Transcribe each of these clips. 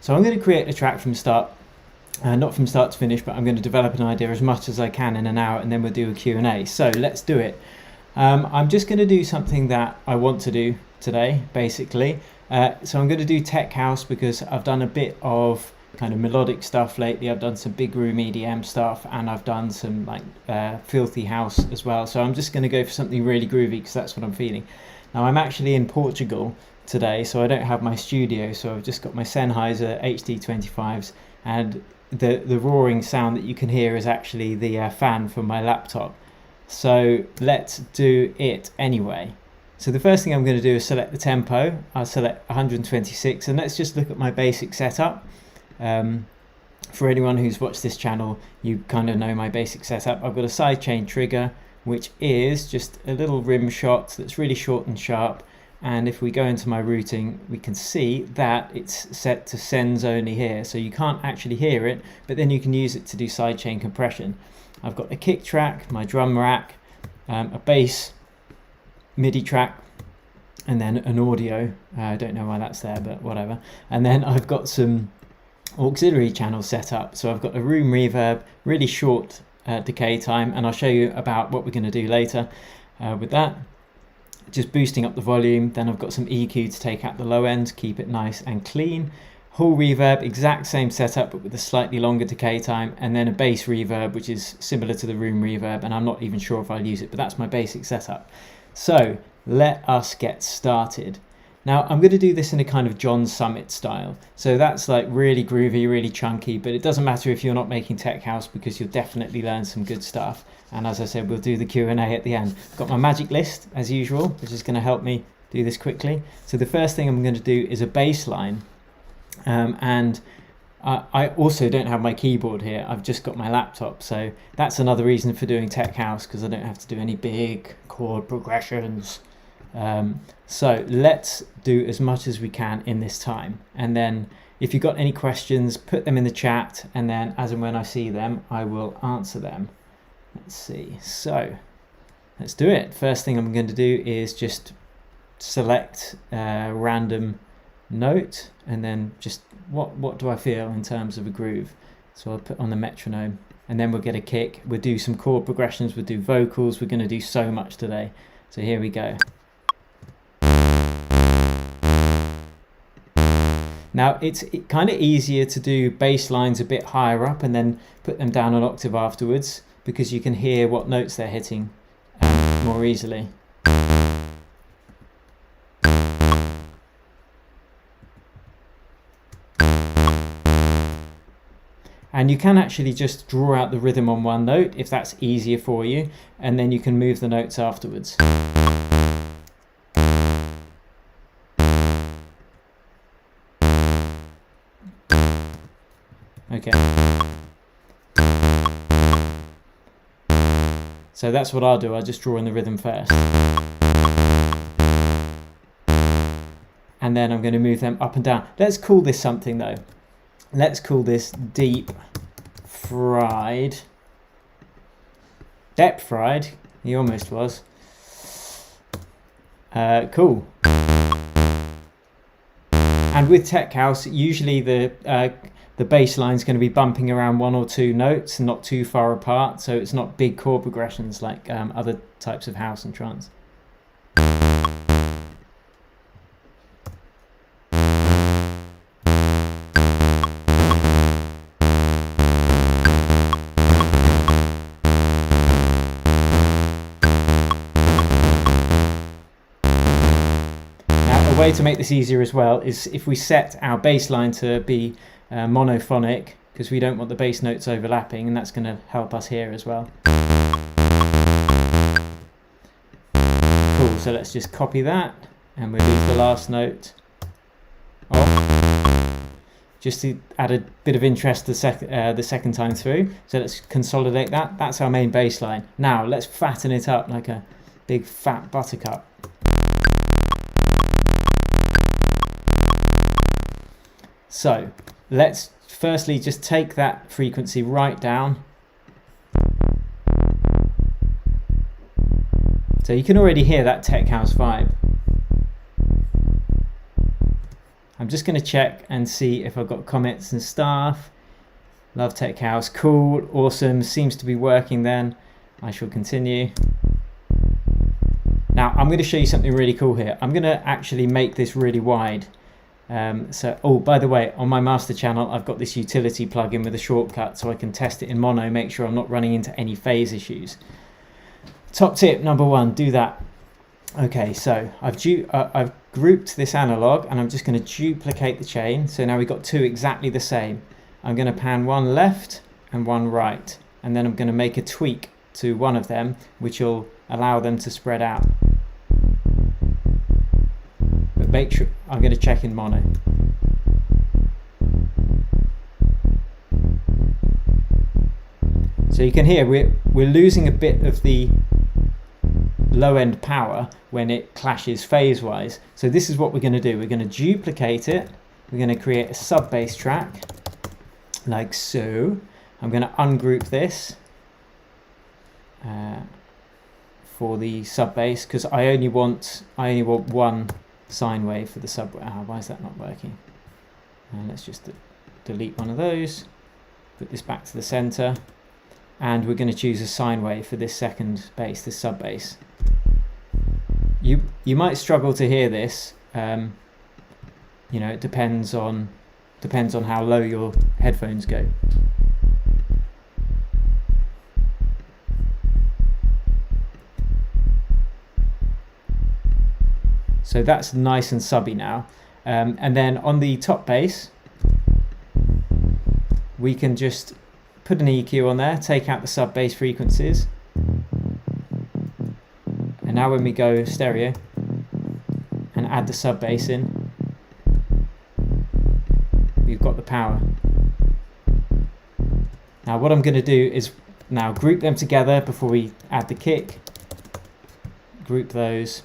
So I'm going to create a track from start, not from start to finish, but I'm going to develop an idea as much as I can in an hour, and then we'll do a Q&A. So let's do it. I'm just going to do something that I want to do today, basically. So I'm going to do tech house because I've done a bit of kind of melodic stuff lately. I've done some big room EDM stuff, and I've done some like filthy house as well. So I'm just going to go for something really groovy because that's what I'm feeling. Now I'm actually in Portugal today, so I don't have my studio. So I've just got my Sennheiser HD25s, and the roaring sound that you can hear is actually the fan from my laptop. So let's do it anyway. So the first thing I'm going to do is select the tempo. I'll select 126, and let's just look at my basic setup. For anyone who's watched this channel, you kind of know my basic setup. I've got a sidechain trigger, which is just a little rim shot that's really short and sharp. And if we go into my routing, we can see that it's set to sends only here. So you can't actually hear it, but then you can use it to do sidechain compression. I've got a kick track, my drum rack, a bass MIDI track, and then an audio. I don't know why that's there, but whatever. And then I've got some auxiliary channels set up. So I've got a room reverb, really short decay time, and I'll show you about what we're going to do later with that. Just boosting up the volume. Then I've got some EQ to take out the low end, keep it nice and clean. Hall reverb, exact same setup but with a slightly longer decay time, and then a bass reverb which is similar to the room reverb, and I'm not even sure if I'll use it, but that's my basic setup. So let us get started. Now I'm going to do this in a kind of John Summit style, so that's like really groovy, really chunky, but it doesn't matter if you're not making tech house because you'll definitely learn some good stuff. And as I said, we'll do the Q&A at the end. I've got my magic list as usual, which is going to help me do this quickly. So the first thing I'm going to do is a bass line. And I also don't have my keyboard here. I've just got my laptop, so that's another reason for doing tech house, because I don't have to do any big chord progressions. So let's do as much as we can in this time, and then if you've got any questions, put them in the chat, and then as and when I see them, I will answer them. Let's see, so let's do it. First thing I'm going to do is just select a random note, and then just what do I feel in terms of a groove. So I'll put on the metronome, and then we'll get a kick. We'll do some chord progressions, we'll do vocals. We're going to do so much today, so here we go. Now it's kind of easier to do bass lines a bit higher up and then put them down an octave afterwards, because you can hear what notes they're hitting more easily. And you can actually just draw out the rhythm on one note if that's easier for you, and then you can move the notes afterwards. Okay. So that's what I'll do. I'll just draw in the rhythm first. And then I'm going to move them up and down. Let's call this something though. Let's call this deep fried. Depth fried. He almost was. Cool. And with tech house, usually the bass line is going to be bumping around one or two notes and not too far apart, so it's not big chord progressions like other types of house and trance. Now, a way to make this easier as well is if we set our bass line to be monophonic, because we don't want the bass notes overlapping, and that's going to help us here as well. Cool, so let's just copy that, and we'll leave the last note off, just to add a bit of interest the second time through. So let's consolidate that. That's our main bass line. Now let's fatten it up like a big fat buttercup. So let's firstly just take that frequency right down. So you can already hear that tech house vibe. I'm just going to check and see if I've got comments and stuff. Love Tech House, cool, awesome, seems to be working then. I shall continue. Now I'm going to show you something really cool here. I'm going to actually make this really wide. Oh, by the way, on my master channel, I've got this utility plugin with a shortcut so I can test it in mono, make sure I'm not running into any phase issues. Top tip number one, do that. Okay, so I've grouped this analog and I'm just going to duplicate the chain. So now we've got two exactly the same. I'm going to pan one left and one right, and then I'm going to make a tweak to one of them, which will allow them to spread out. But make sure, I'm going to check in mono. So you can hear we're losing a bit of the low end power when it clashes phase wise. So this is what we're going to do. We're going to duplicate it. We're going to create a sub bass track like so. I'm going to ungroup this for the sub bass because I only want one sine wave for the sub. Why is that not working? Let's just delete one of those, put this back to the center, and we're going to choose a sine wave for this second bass, this sub bass. You might struggle to hear this. You know, it depends on how low your headphones go. So that's nice and subby now. And then on the top bass, we can just put an EQ on there, take out the sub bass frequencies. And now when we go stereo and add the sub bass in, we've got the power. Now what I'm going to do is now group them together before we add the kick. Group those.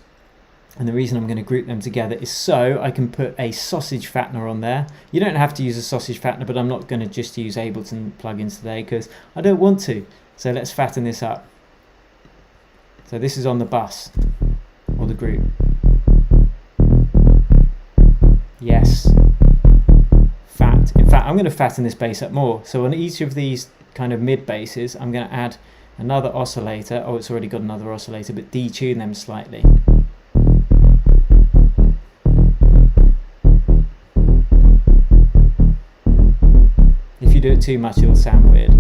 And the reason I'm going to group them together is so I can put a sausage fattener on there. You don't have to use a sausage fattener, but I'm not going to just use Ableton plugins today because I don't want to. So let's fatten this up. So this is on the bus or the group. Yes. Fat. In fact, I'm going to fatten this bass up more. So on each of these kind of mid basses, I'm going to add another oscillator. Oh, it's already got another oscillator, but detune them slightly. If you do it too much, it'll sound weird.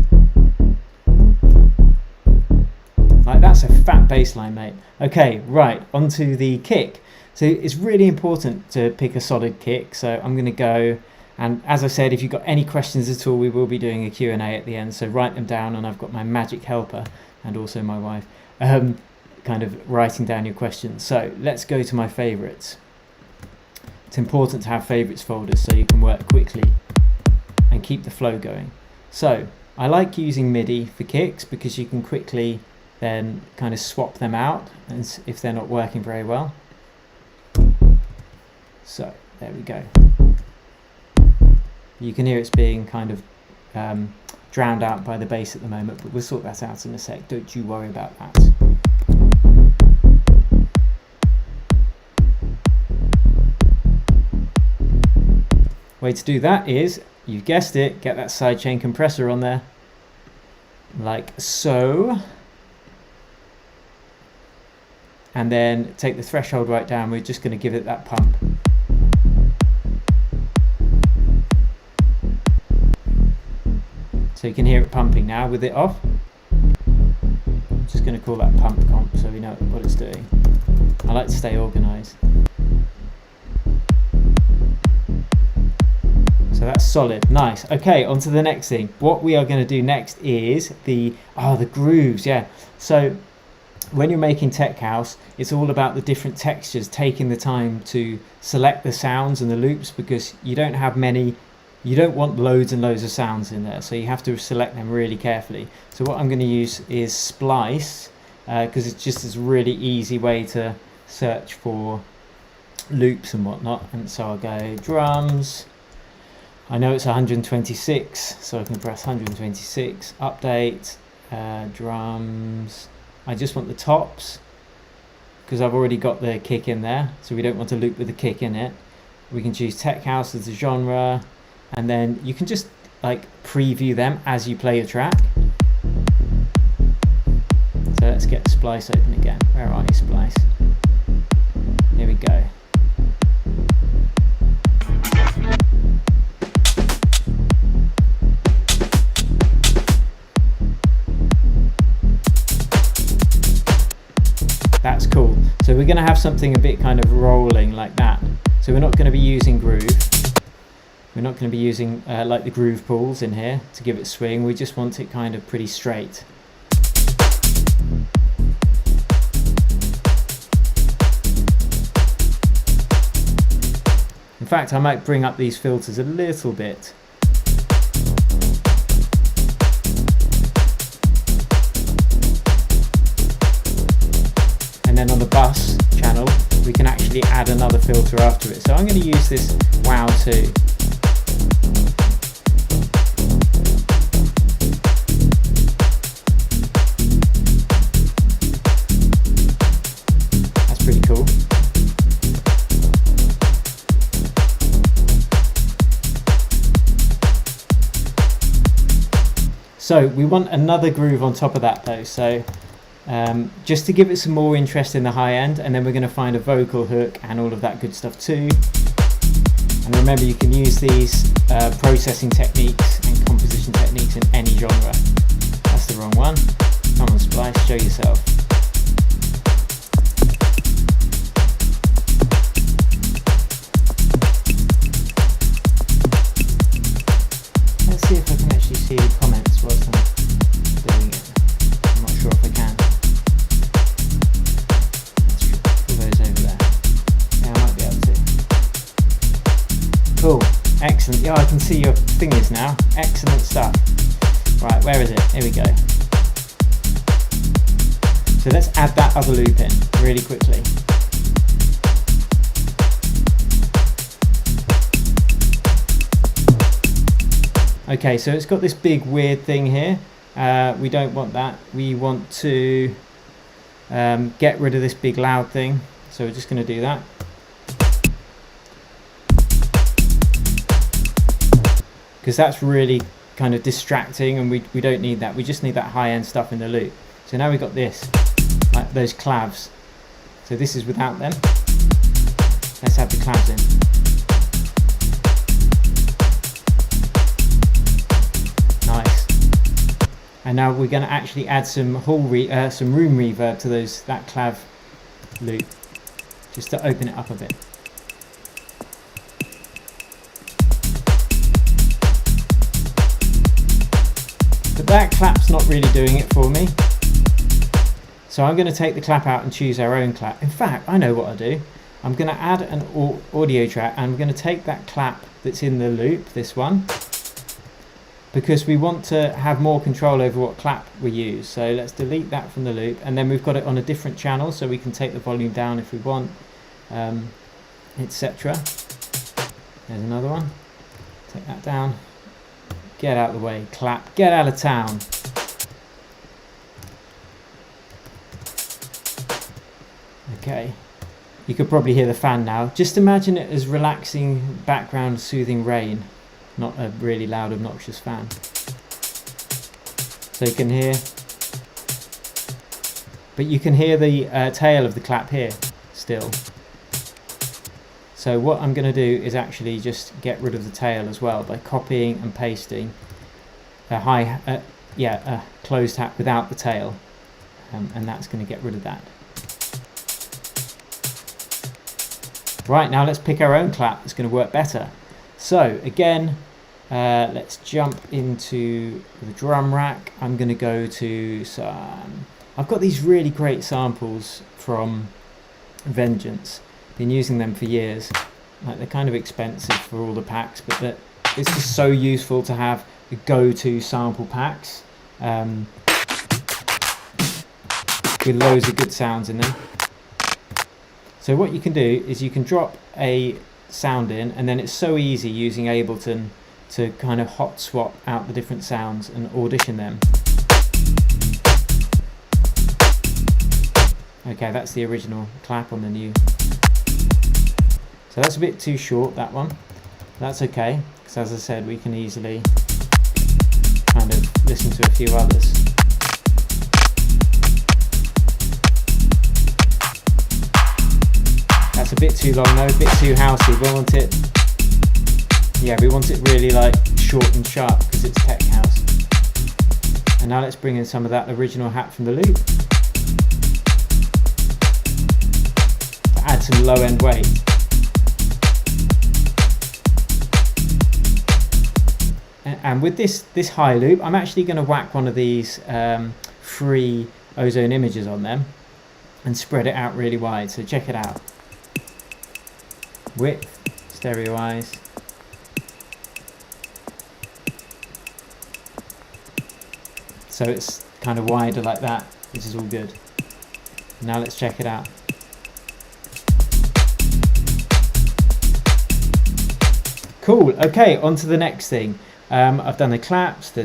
Like, that's a fat bass line, mate. Okay, right, onto the kick. So it's really important to pick a solid kick. So I'm going to go, and as I said, if you've got any questions at all, we will be doing a Q&A at the end. So write them down, and I've got my magic helper and also my wife kind of writing down your questions. So let's go to my favorites. It's important to have favorites folders so you can work quickly and keep the flow going. So I like using MIDI for kicks because you can quickly then kind of swap them out and if they're not working very well. So there we go. You can hear it's being kind of drowned out by the bass at the moment, but we'll sort that out in a sec. Don't you worry about that. Way to do that is, you guessed it, get that sidechain compressor on there, like so. And then take the threshold right down. We're just going to give it that pump. So you can hear it pumping now with it off. I'm just going to call that pump comp so we know what it's doing. I like to stay organized. So that's solid, nice. Okay, on to the next thing. What we are going to do next is the grooves, yeah. So when you're making tech house, it's all about the different textures, taking the time to select the sounds and the loops because you don't have many, you don't want loads and loads of sounds in there, so you have to select them really carefully. So what I'm going to use is Splice because it's just this really easy way to search for loops and whatnot. And so I'll go drums. I know it's 126, so I can press 126, update, drums. I just want the tops because I've already got the kick in there, so we don't want to loop with the kick in it. We can choose tech house as a genre, and then you can just like preview them as you play your track. So let's get Splice open again. Where are you, Splice? Here we go. That's cool. So we're going to have something a bit kind of rolling like that. So we're not going to be using groove. We're not going to be using like the groove pools in here to give it swing. We just want it kind of pretty straight. In fact, I might bring up these filters a little bit. And then on the bus channel, we can actually add another filter after it. So I'm going to use this wow 2. That's pretty cool. So we want another groove on top of that though. So just to give it some more interest in the high end, and then we're going to find a vocal hook and all of that good stuff too. And remember, you can use these processing techniques and composition techniques in any genre. That's the wrong one. Come on, Splice, show yourself. Let's see if I can actually see the comments whilst I'm doing it. I'm not sure if I can. Cool, excellent. Yeah, I can see your fingers now. Excellent stuff. Right, where is it? Here we go. So let's add that other loop in really quickly. Okay, so it's got this big weird thing here. We don't want that. We want to get rid of this big loud thing. So we're just going to do that. Because that's really kind of distracting, and we don't need that. We just need that high-end stuff in the loop. So now we've got this, like those clavs. So this is without them. Let's have the clavs in. Nice. And now we're going to actually add some room reverb to that clav loop, just to open it up a bit. But that clap's not really doing it for me. So I'm going to take the clap out and choose our own clap. In fact, I know what I'll do. I'm going to add an audio track, and I'm going to take that clap that's in the loop, this one, because we want to have more control over what clap we use. So let's delete that from the loop, and then we've got it on a different channel, so we can take the volume down if we want, etc. There's another one. Take that down. Get out of the way, clap, get out of town. Okay, you could probably hear the fan now. Just imagine it as relaxing background soothing rain, not a really loud obnoxious fan. So you can hear, but you can hear the tail of the clap here still. So what I'm going to do is actually just get rid of the tail as well by copying and pasting a closed hat without the tail, and that's going to get rid of that. Right, now let's pick our own clap that's going to work better. So again, let's jump into the drum rack. I'm going to go to some... I've got these really great samples from Vengeance. Been using them for years. Like, they're kind of expensive for all the packs, but it's just so useful to have the go-to sample packs with loads of good sounds in them. So what you can do is you can drop a sound in, and then it's so easy using Ableton to kind of hot swap out the different sounds and audition them. Okay, that's the original clap on the new. So that's a bit too short, that one. That's okay, because as I said, we can easily kind of listen to a few others. That's a bit too long though, a bit too housey. We want it, yeah, we want it really like short and sharp because it's tech house. And now let's bring in some of that original hat from the loop to add some low end weight. And with this high loop, I'm actually going to whack one of these free ozone images on them and spread it out really wide. So check it out. Width, stereoize. So it's kind of wider like that, which is all good. Now let's check it out. Cool, okay, on to the next thing. I've done the claps,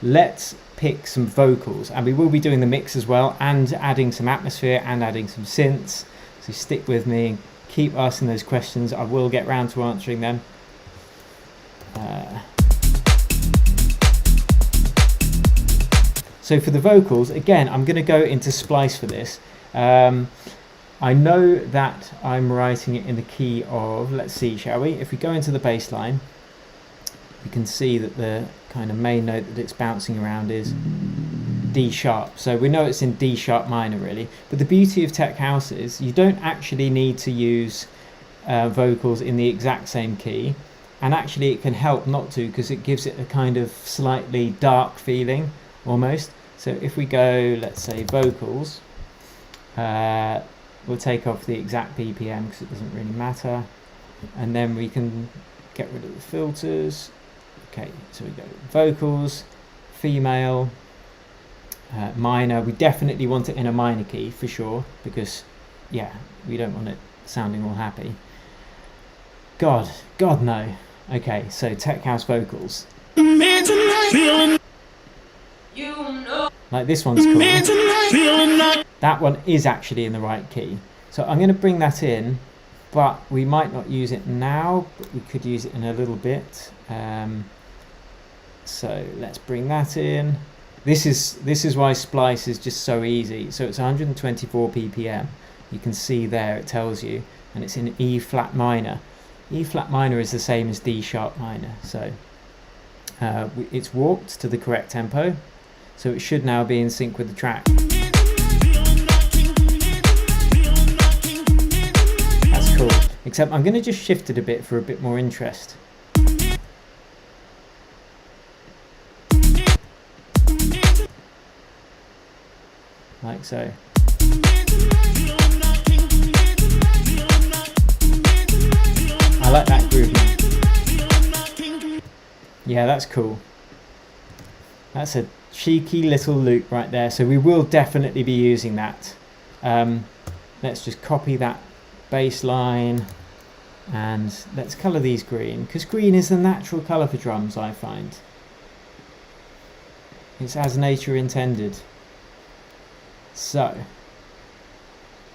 let's pick some vocals, and we will be doing the mix as well, and adding some atmosphere and adding some synths. So stick with me and keep asking those questions. I will get round to answering them. So for the vocals, again, I'm going to go into Splice for this. I know that I'm writing it in the key of, let's see, shall we? If we go into the bass line, you can see that the kind of main note that it's bouncing around is D sharp. So we know it's in D sharp minor really. But the beauty of tech house is you don't actually need to use vocals in the exact same key. And actually it can help not to, because it gives it a kind of slightly dark feeling almost. So if we go, let's say vocals, we'll take off the exact BPM because it doesn't really matter. And then we can get rid of the filters. Okay, so we go vocals, female, minor. We definitely want it in a minor key for sure, because yeah, we don't want it sounding all happy. God no. Okay, so tech house vocals. Like this one's cool. That one is actually in the right key. So I'm going to bring that in, but we might not use it now, but we could use it in a little bit. So let's bring that in. This is why Splice is just so easy. So it's 124 ppm. You can see there it tells you, and it's in E flat minor. E flat minor is the same as D sharp minor. So it's warped to the correct tempo. So it should now be in sync with the track. That's cool. Except I'm going to just shift it a bit for a bit more interest. Like so. I like that groove now. Yeah, that's cool. That's a cheeky little loop right there. So we will definitely be using that. Let's just copy that bass line and let's colour these green, because green is the natural colour for drums, I find. It's as nature intended. So,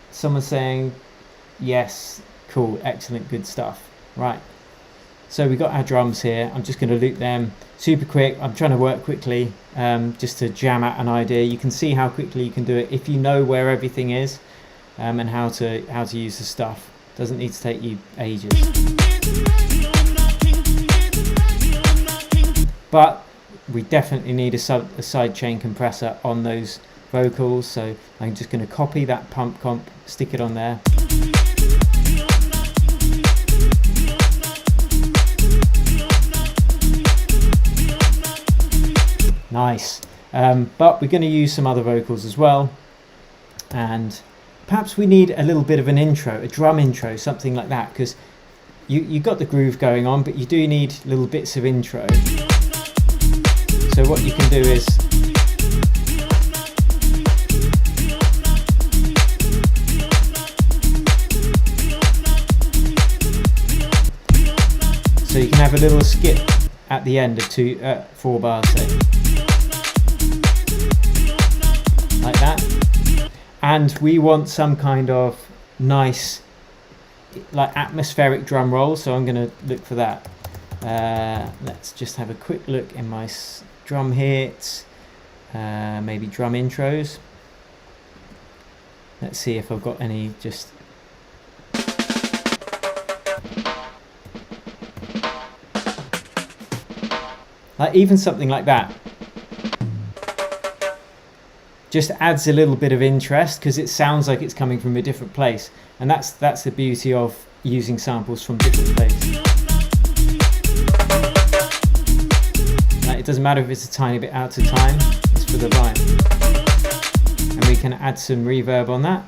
someone's saying, yes, cool, excellent, good stuff. Right, so we got our drums here. I'm just going to loop them super quick. I'm trying to work quickly just to jam out an idea. You can see how quickly you can do it if you know where everything is and how to use the stuff. Doesn't need to take you ages. But we definitely need a sidechain compressor on those vocals, so I'm just going to copy that pump comp, stick it on there. Nice. But we're going to use some other vocals as well, and perhaps we need a little bit of an intro, a drum intro, something like that, because you got the groove going on, but you do need little bits of intro. So what you can do is so you can have a little skip at the end of 4 bars, say. Like that. And we want some kind of nice like atmospheric drum rolls, so I'm going to look for that. Let's just have a quick look in my drum hits, maybe drum intros. Let's see if I've got any just... like even something like that just adds a little bit of interest because it sounds like it's coming from a different place, and that's the beauty of using samples from different places. Like, it doesn't matter if it's a tiny bit out of time, it's for the vibe. And we can add some reverb on that,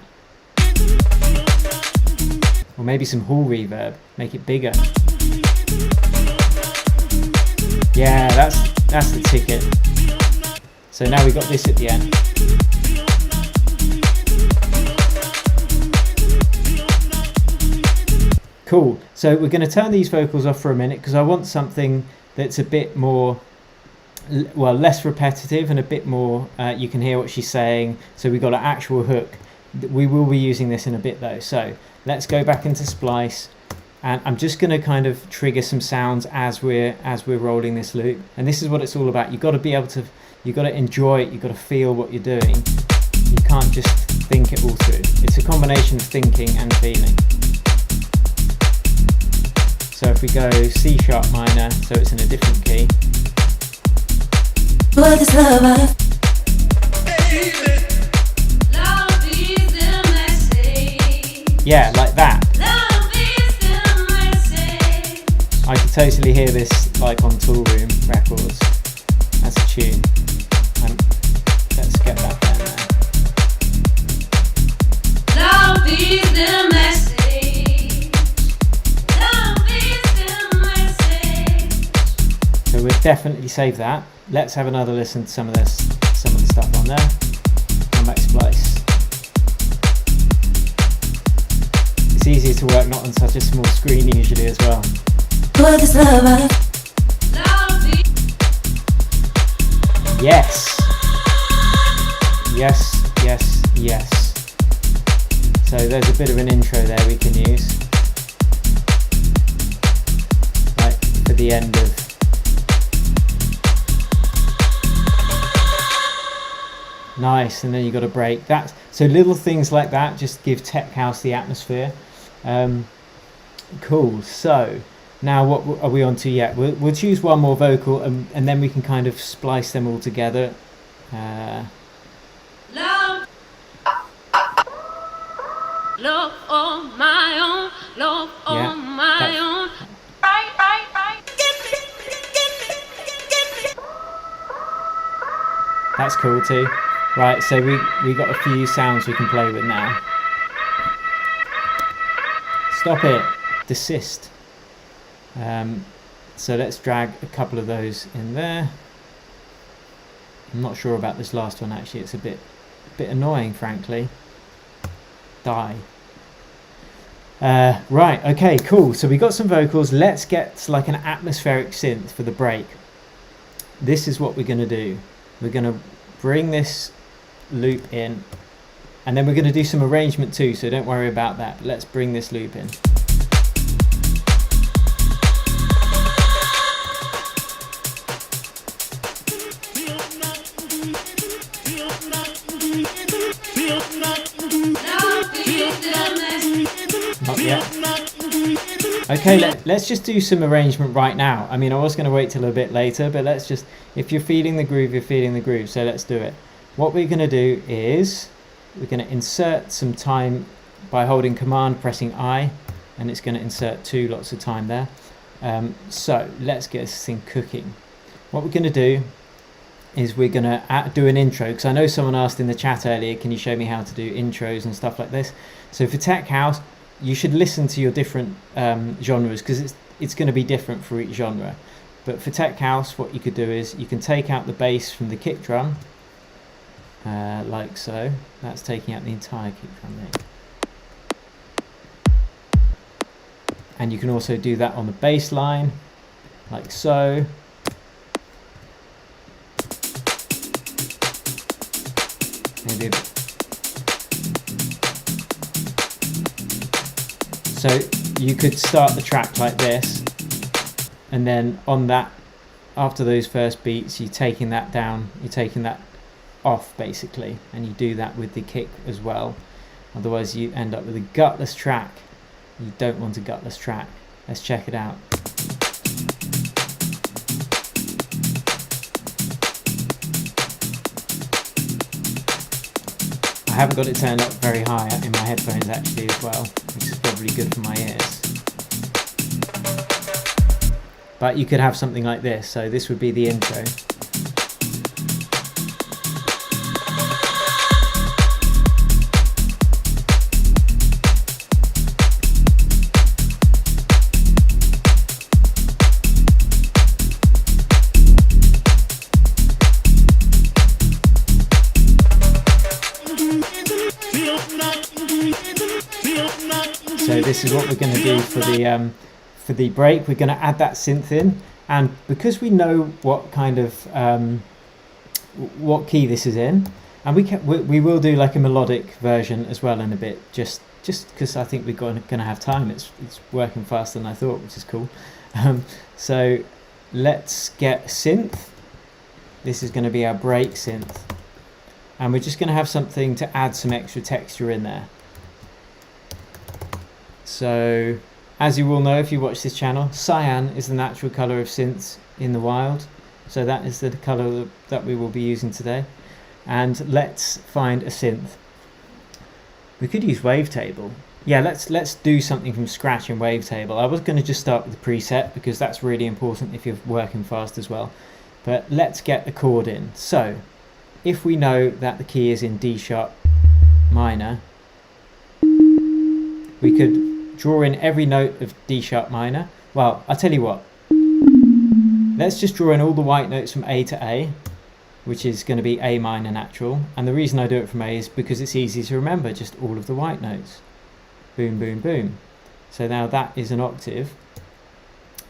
or maybe some hall reverb, make it bigger. Yeah, that's the ticket. So now we've got this at the end. Cool. So we're going to turn these vocals off for a minute because I want something that's a bit more, well, less repetitive and a bit more, you can hear what she's saying. So we've got an actual hook. We will be using this in a bit though. So let's go back into Splice. And I'm just going to kind of trigger some sounds as we're rolling this loop. And this is what it's all about. You've got to be able to, you've got to enjoy it. You've got to feel what you're doing. You can't just think it all through. It's a combination of thinking and feeling. So if we go C sharp minor, so it's in a different key. What is love? Yeah, like that. I could totally hear this like on Toolroom Records. That's a tune. Let's get that down there. Love is the message. Love is the message. So we'll definitely save that. Let's have another listen to some of the stuff on there. Come back to Splice. It's easier to work not on such a small screen usually as well. What is love? Yes. Yes, yes, yes. So there's a bit of an intro there we can use. Like for the end of... Nice, and then you've got a break. So little things like that just give tech house the atmosphere. Cool, so... Now what are we on to yet? We'll choose one more vocal and then we can kind of splice them all together. Love. Love on my own. Love on my own. Right. That's cool too. Right, so we got a few sounds we can play with now. Stop it. Desist. So let's drag a couple of those in there. I'm not sure about this last one actually, it's a bit annoying frankly. Die. Right, okay, cool. So we got some vocals. Let's get like an atmospheric synth for the break. This is what we're going to do. We're going to bring this loop in and then we're going to do some arrangement too, so don't worry about that. Let's bring this loop in. Not yet. Okay, let's just do some arrangement right now. I mean, I was going to wait till a bit later, but let's just, if you're feeling the groove, you're feeling the groove, so let's do it. What we're going to do is, we're going to insert some time by holding Command, pressing I, and it's going to insert lots of time there. So let's get this thing cooking. What we're going to do is we're going to do an intro, because I know someone asked in the chat earlier, can you show me how to do intros and stuff like this? So for tech house, you should listen to your different genres, because it's going to be different for each genre. But for tech house, what you could do is you can take out the bass from the kick drum, like so. That's taking out the entire kick drum there. And you can also do that on the bass line, like so. Maybe So you could start the track like this, and then on that, after those first beats, you're taking that down, you're taking that off basically, and you do that with the kick as well. Otherwise you end up with a gutless track. You don't want a gutless track. Let's check it out. I haven't got it turned up very high in my headphones actually as well, which is probably good for my ears. But you could have something like this, so this would be the intro. So this is what we're going to do for the break. We're going to add that synth in, and because we know what kind of what key this is in, and we will do like a melodic version as well in a bit, just because I think we're going to have time. It's working faster than I thought, which is cool. So let's get synth. This is going to be our break synth, and we're just going to have something to add some extra texture in there. So, as you all know if you watch this channel, cyan is the natural colour of synths in the wild. So that is the colour that we will be using today. And let's find a synth. We could use Wavetable. Yeah, let's do something from scratch in Wavetable. I was going to just start with the preset because that's really important if you're working fast as well. But let's get the chord in. So, if we know that the key is in D sharp minor, we could draw in every note of D sharp minor. Well, I'll tell you what. Let's just draw in all the white notes from A to A, which is going to be A minor natural. And the reason I do it from A is because it's easy to remember, just all of the white notes. Boom, boom, boom. So now that is an octave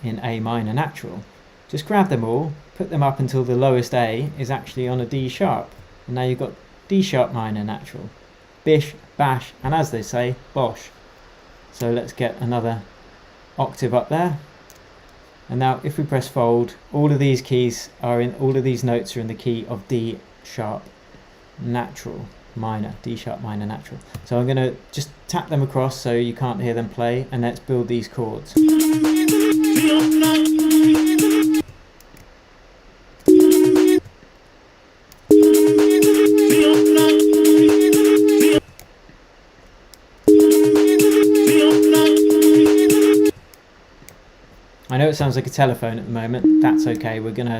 in A minor natural. Just grab them all, put them up until the lowest A is actually on a D sharp. And now you've got D sharp minor natural. Bish, bash, and as they say, bosh. So let's get another octave up there. And now if we press fold, all of these keys are in, all of these notes are in the key of D sharp natural minor, D sharp minor natural. So I'm going to just tap them across so you can't hear them play, and let's build these chords. I know it sounds like a telephone at the moment. That's okay. We're gonna,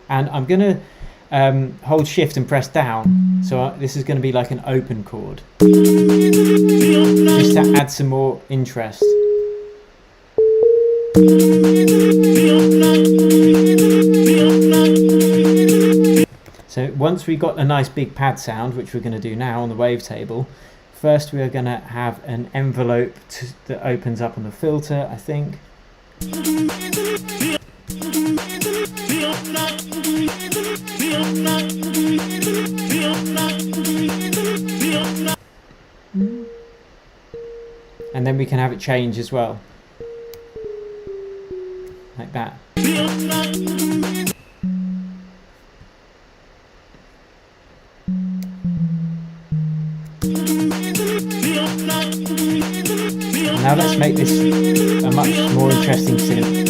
and I'm gonna hold shift and press down. So this is going to be like an open chord, just to add some more interest. So once we got a nice big pad sound, which we're going to do now on the wavetable, first we are going to have an envelope that opens up on the filter, I think. And then we can have it change as well, like that. Now let's make this a much more interesting synth.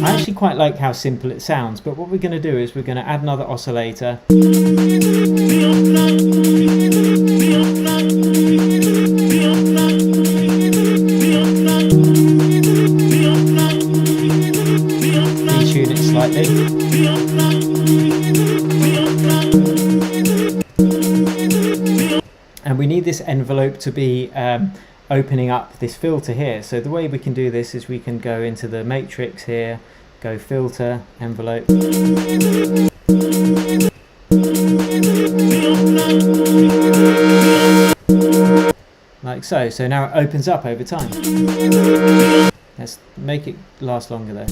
I actually quite like how simple it sounds, but what we're going to do is we're going to add another oscillator. Detune it slightly. And we need this envelope to be opening up this filter here. So the way we can do this is we can go into the matrix here, go filter, envelope. Like so. So now it opens up over time. Let's make it last longer though.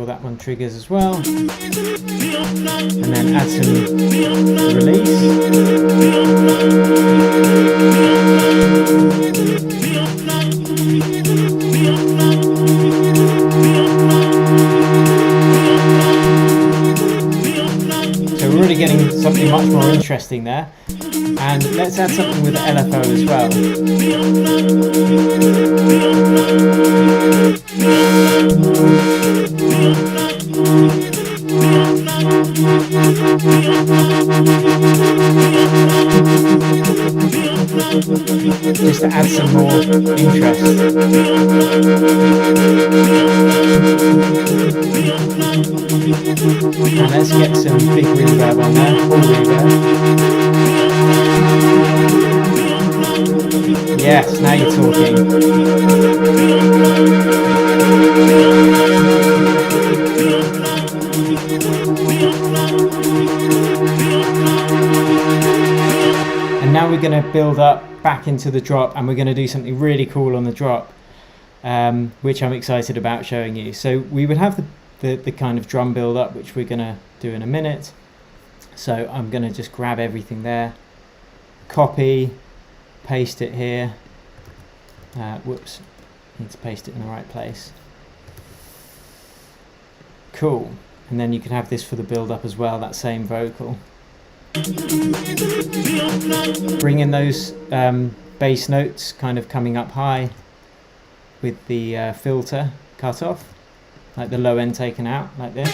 sure that one triggers as well. And then add some release. So we're really getting something much more interesting there. And let's add something with the LFO as well. Just to add some more interest. And let's get some big reverb on there, full reverb. Yes, now you're talking. And now we're going to build up back into the drop, and we're going to do something really cool on the drop, which I'm excited about showing you. So we would have the kind of drum build up, which we're going to do in a minute. So I'm going to just grab everything there, copy, paste it here. Whoops, need to paste it in the right place. Cool. And then you can have this for the build up as well, that same vocal. Bring in those bass notes kind of coming up high with the filter cut off, like the low end taken out, like this.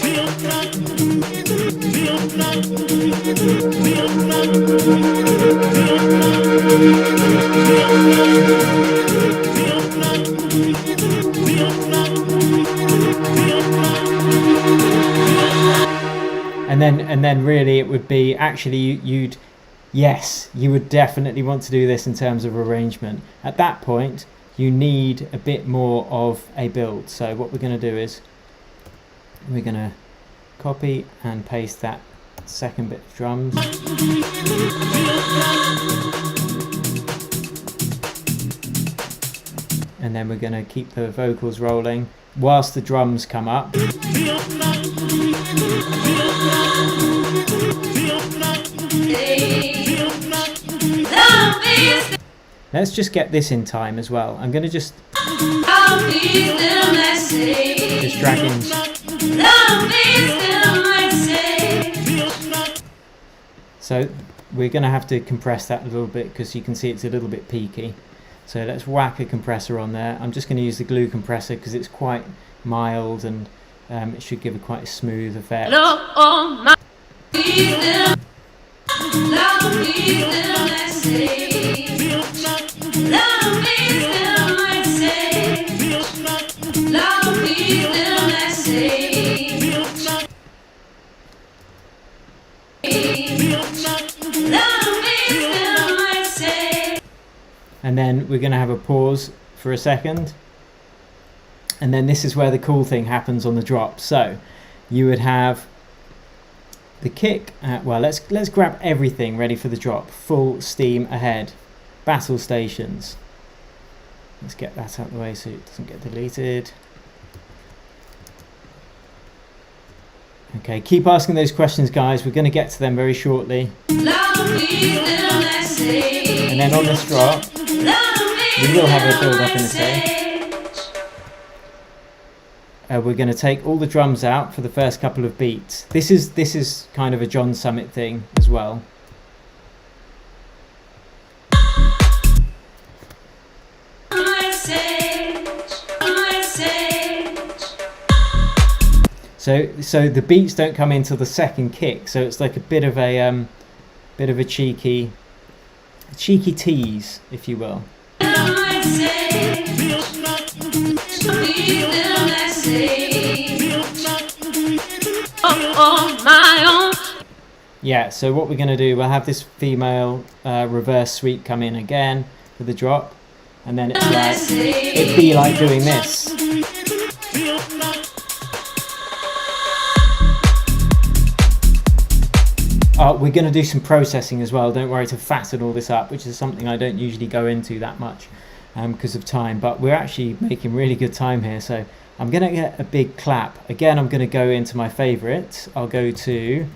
And then really it would be, actually you would definitely want to do this in terms of arrangement. At that point you need a bit more of a build. So what we're going to do is we're going to copy and paste that second bit of drums. And then we're going to keep the vocals rolling whilst the drums come up. Let's just get this in time as well. I'm going to just drag in. So we're going to have to compress that a little bit because you can see it's a little bit peaky. So let's whack a compressor on there. I'm just going to use the glue compressor because it's quite mild and it should give a quite a smooth effect. And then we're going to have a pause for a second, and then this is where the cool thing happens on the drop. So you would have the kick, well let's grab everything ready for the drop, full steam ahead, battle stations. Let's get that out of the way so it doesn't get deleted. Okay, keep asking those questions guys, we're going to get to them very shortly. And then on this drop we will have a build up in a sec. We're going to take all the drums out for the first couple of beats. This is kind of a John Summit thing as well. So the beats don't come in till the second kick, so it's like a bit of a cheeky tease, if you will. Yeah, so what we're going to do, we'll have this female reverse sweep come in again for the drop, and then it's like, it'd be like doing this. We're going to do some processing as well, don't worry, to fatten all this up, which is something I don't usually go into that much because of time, but we're actually making really good time here, so I'm going to get a big clap. Again, I'm going to go into my favorite. I'll go to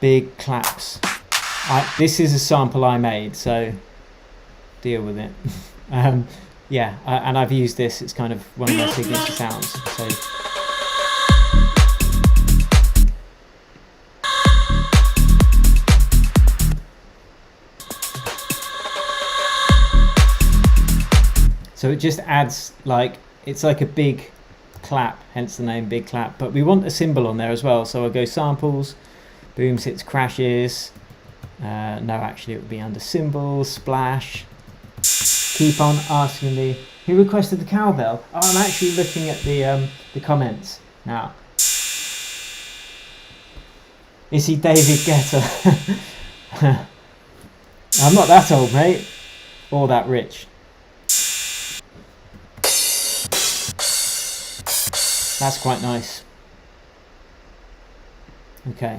big claps. This is a sample I made, so deal with it. Yeah, and I've used this. It's kind of one of my signature sounds. So it just adds, like, it's like a big clap, hence the name Big Clap. But we want a cymbal on there as well. So I'll go samples, booms, hits, crashes. No, actually it would be under cymbals, splash. Keep on asking me who requested the cowbell. Oh, I'm actually looking at the comments now. Is he David Guetta? I'm not that old, mate, or that rich. That's quite nice. Okay.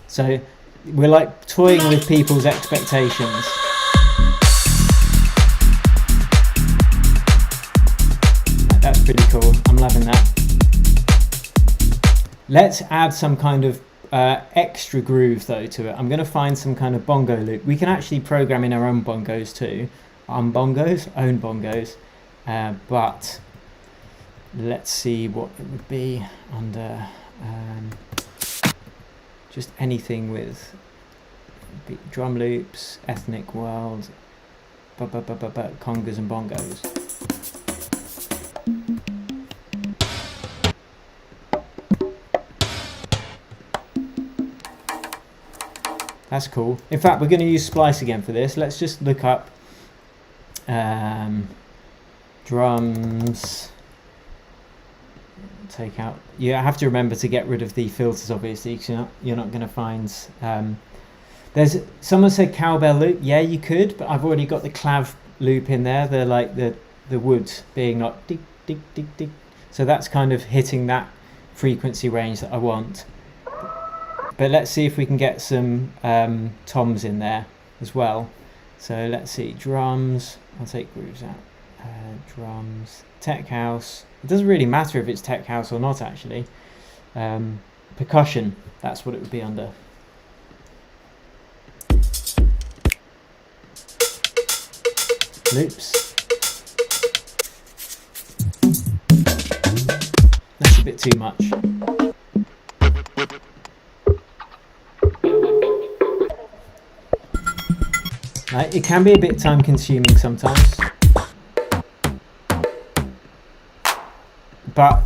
So we're like toying with people's expectations. That's pretty cool. I'm loving that. Let's add some kind of extra groove though to it. I'm going to find some kind of bongo loop. We can actually program in our own bongos too. Own bongos. But let's see what it would be under just anything with drum loops, ethnic world, congas and bongos. That's cool. In fact, we're going to use Splice again for this. Let's just look up drums. Take out. You have to remember to get rid of the filters, obviously, because you're not going to find. There's someone said cowbell loop. Yeah, you could, but I've already got the clav loop in there. They're like the wood being like dig dig dig dig. So that's kind of hitting that frequency range that I want. But let's see if we can get some toms in there as well. So let's see, drums. I'll take grooves out. Drums, tech house. It doesn't really matter if it's tech house or not, actually. Percussion, that's what it would be under. Loops. That's a bit too much. Right, it can be a bit time consuming sometimes. But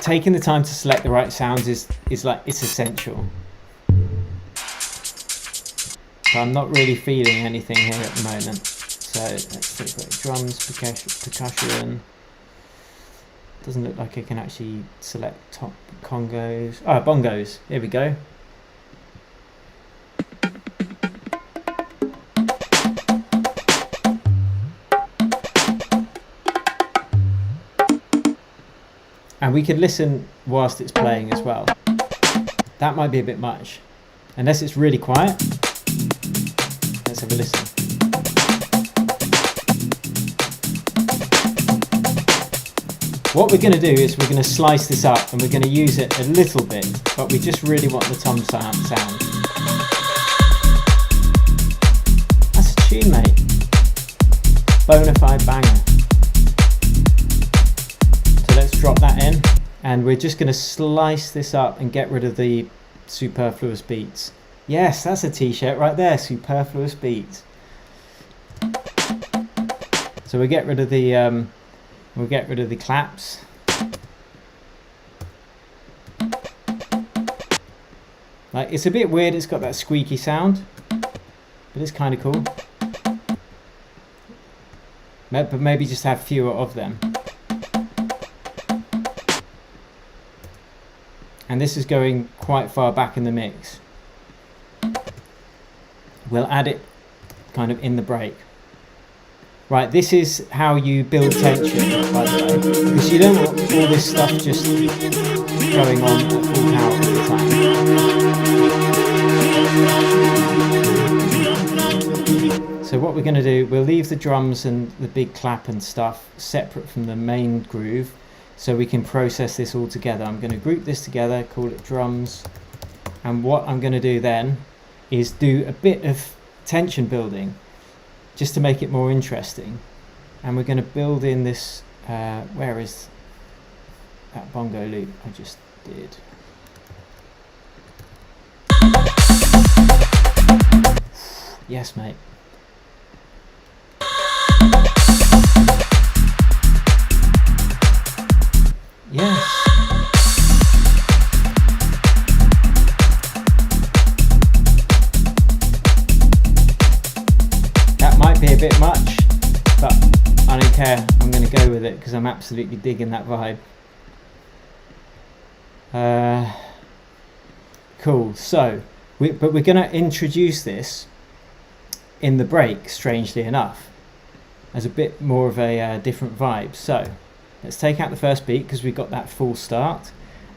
taking the time to select the right sounds is like, it's essential. So I'm not really feeling anything here at the moment. So let's take like drums, percussion. Doesn't look like I can actually select top congos. Oh, bongos. Here we go. And we could listen whilst it's playing as well. That might be a bit much. Unless it's really quiet. Let's have a listen. What we're going to do is we're going to slice this up and we're going to use it a little bit, but we just really want the tom sound. That's a tune, mate. Bonafide banger. Let's drop that in, and we're just going to slice this up and get rid of the superfluous beats. Yes, that's a t-shirt right there, superfluous beats. So we'll get rid of the claps. Like, it's a bit weird, it's got that squeaky sound, but it's kind of cool. But maybe just have fewer of them. And this is going quite far back in the mix. We'll add it kind of in the break. Right, this is how you build tension, by the way, because you don't want all this stuff just going on at full power all the time. we're going to do, we'll leave the drums and the big clap and stuff separate from the main groove so we can process this all together. I'm going to group this together, call it drums, and what I'm going to do then is do a bit of tension building just to make it more interesting. And we're going to build in this, where is that bongo loop I just did? Yes, mate. Yes. That might be a bit much, but I don't care. I'm going to go with it because I'm absolutely digging that vibe. Cool. So, but we're going to introduce this in the break, strangely enough, as a bit more of a different vibe. So let's take out the first beat because we've got that full start,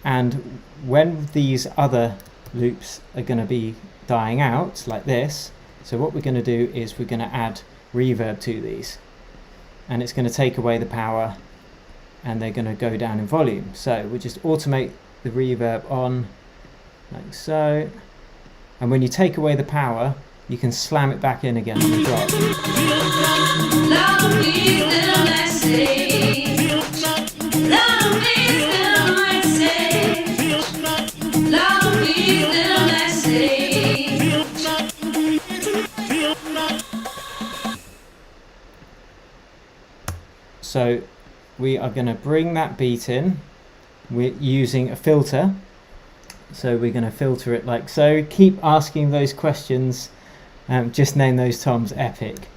and when these other loops are going to be dying out like this, so what we're going to do is we're going to add reverb to these, and it's going to take away the power and they're going to go down in volume. So we'll just automate the reverb on like so, and when you take away the power you can slam it back in again on the drop. So we are going to bring that beat in. We're using a filter. So we're going to filter it like so. Keep asking those questions. Just name those toms epic.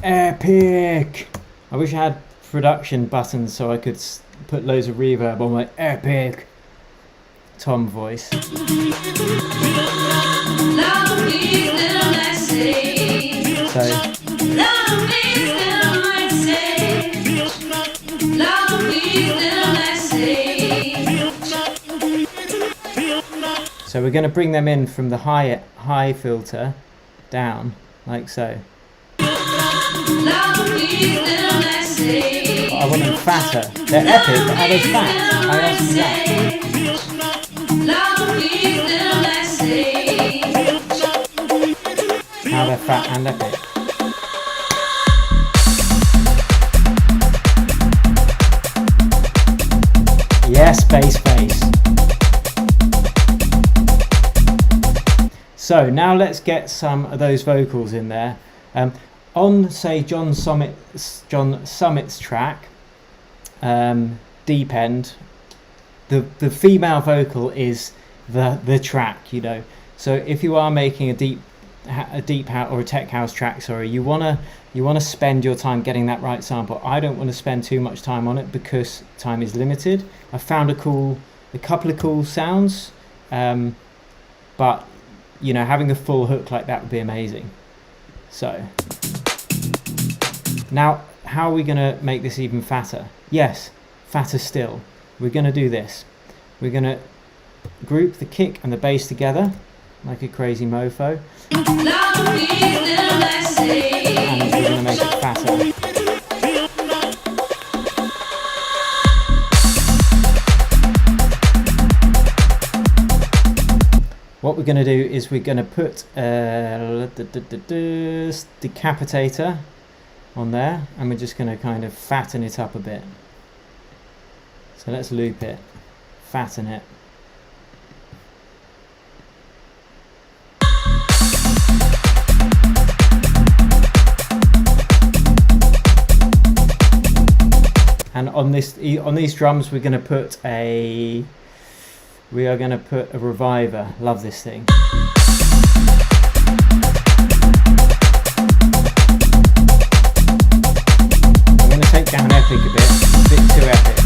Epic! I wish I had production buttons so I could put loads of reverb on my epic tom voice. So we're going to bring them in from the high filter down like so. But I want them fatter. They're epic, but are they fat? I ask you that. How they're fat and epic. Yes, bass. So now let's get some of those vocals in there. On say John Summit's track, Deep End, the female vocal is the track, you know. So if you are making a deep house or a tech house track, sorry, you wanna spend your time getting that right sample. I don't want to spend too much time on it because time is limited. I found a couple of cool sounds, but you know, having a full hook like that would be amazing. So now, how are we going to make this even fatter? Yes, fatter still. We're going to do this. We're going to group the kick and the bass together like a crazy mofo, and we're going to make it fatter. What we're going to do is we're going to put decapitator on there, and we're just going to kind of fatten it up a bit. So let's loop it, fatten it. And on these drums we're going to put a reviver. Love this thing. I'm going to take down epic a bit too epic.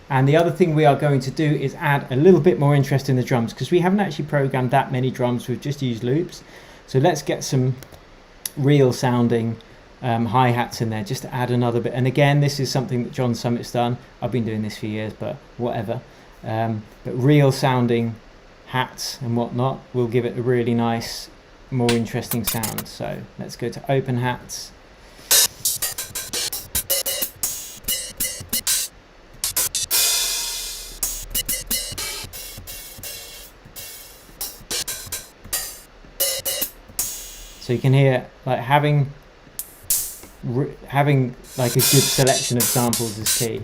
And the other thing we are going to do is add a little bit more interest in the drums, because we haven't actually programmed that many drums, we've just used loops. So let's get some real sounding hi-hats in there just to add another bit. And again, this is something that John Summit's done. I've been doing this for years, but whatever. But real sounding hats and whatnot will give it a really nice, more interesting sound. So let's go to open hats. So you can hear, like, having like a good selection of samples is key.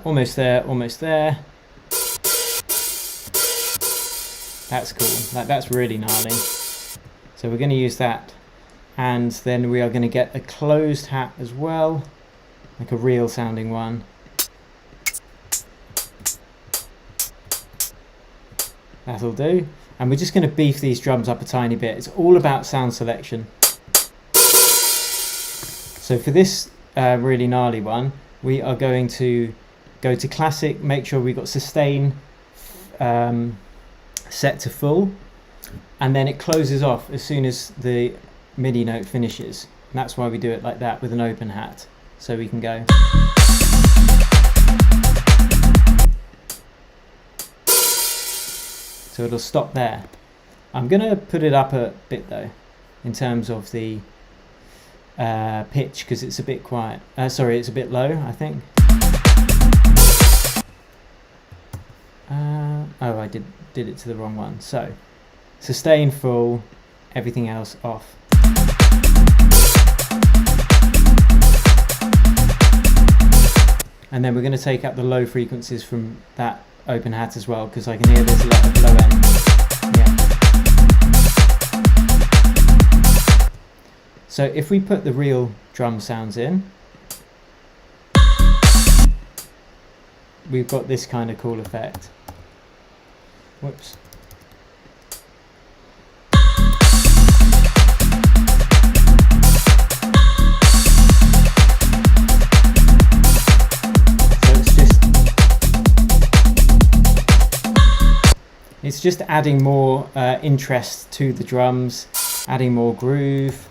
Almost there, almost there. That's cool. Like, that's really gnarly. So we're going to use that, and then we are going to get a closed hat as well, like a real sounding one. That'll do. And we're just going to beef these drums up a tiny bit. It's all about sound selection. So for this really gnarly one, we are going to go to classic, make sure we've got sustain set to full, and then it closes off as soon as the MIDI note finishes. And that's why we do it like that with an open hat. So we can go. So it'll stop there. I'm going to put it up a bit though, in terms of the pitch, because it's a bit quiet. Sorry, it's a bit low, I think. Oh, I did it to the wrong one. So sustain full, everything else off. And then we're going to take out the low frequencies from that open hat as well, because I can hear there's a lot of low end. Yeah. So if we put the real drum sounds in, we've got this kind of cool effect. Whoops. It's just adding more interest to the drums, adding more groove.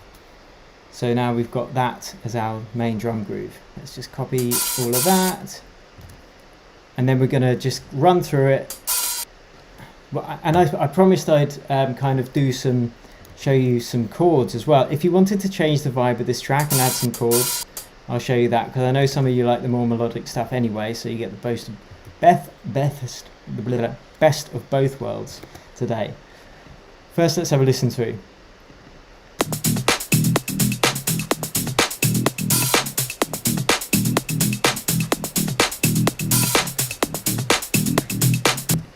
So now we've got that as our main drum groove. Let's just copy all of that. And then we're going to just run through it. And I promised I'd kind of show you some chords as well. If you wanted to change the vibe of this track and add some chords, I'll show you that, because I know some of you like the more melodic stuff anyway, so you get the best of both worlds today. First, let's have a listen through.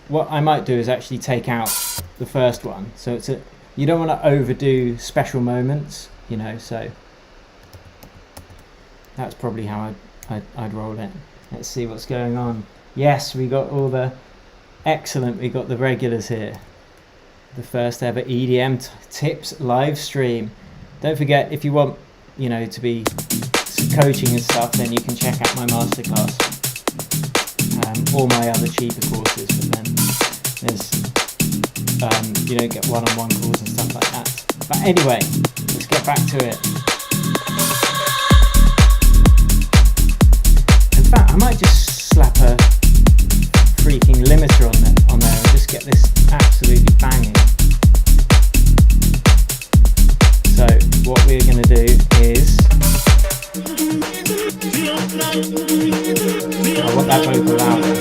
What I might do is actually take out the first one, so you don't want to overdo special moments, you know, so that's probably how I'd roll it. Let's see what's going on. Yes, we got all the excellent. We got the regulars here. The first ever EDM tips live stream. Don't forget, if you want, you know, to be coaching and stuff, then you can check out my masterclass, or my other cheaper courses. But then there's you don't get one-on-one calls and stuff like that. But anyway, let's get back to it. In fact, I might just slap a freaking limiter on there and just get this absolutely banging. So what we're going to do is, I want that vocal louder.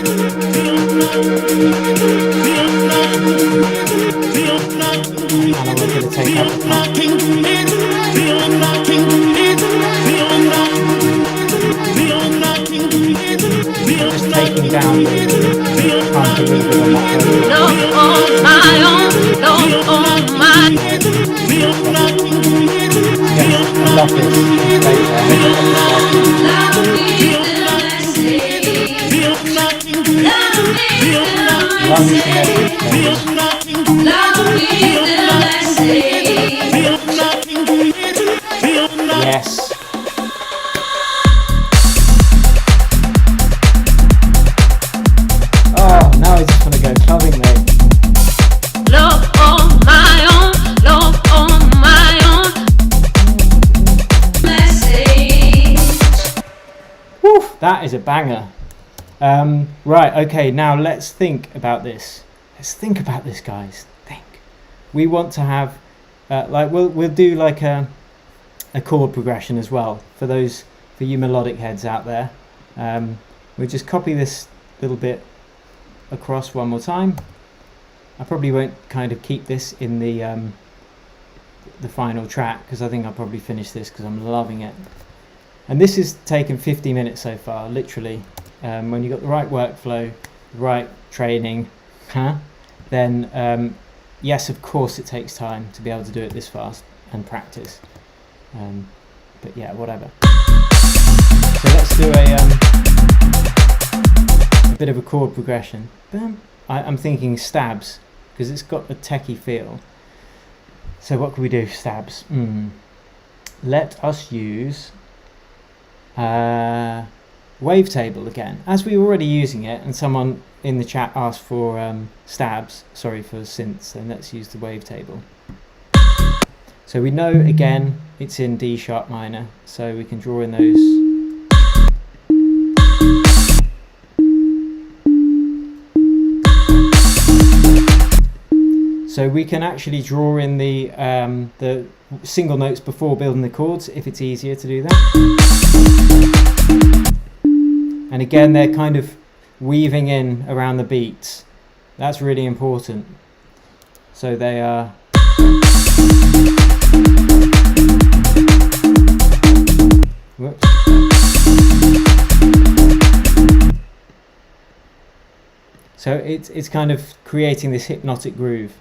And I'm going to take out the pump. Just taking down the pump a little bit on that vocal. Love on my own, love on my own. Yes, I love this. It's great Yes. Oh, now I just want to go clubbing, mate. Love on my own, love on my own. That is a banger. Right, okay, now let's think about this. Let's think about this, guys. Think. We want to have, like, we'll do like a chord progression as well for you melodic heads out there. We'll just copy this little bit across one more time. I probably won't kind of keep this in the final track, because I think I'll probably finish this because I'm loving it. And this has taken 50 minutes so far, literally. When you've got the right workflow, the right training, then yes, of course it takes time to be able to do it this fast and practice. But yeah, whatever. So let's do a bit of a chord progression. I'm thinking stabs, because it's got a techie feel. So what can we do? Stabs. Let us use wavetable again, as we were already using it, and someone in the chat asked for stabs, sorry, for synths, so let's use the wavetable. So we know again it's in D sharp minor, so we can draw in those. So we can actually draw in the single notes before building the chords if it's easier to do that. And again, they're kind of weaving in around the beats. That's really important. So they are. Whoops. So it's kind of creating this hypnotic groove.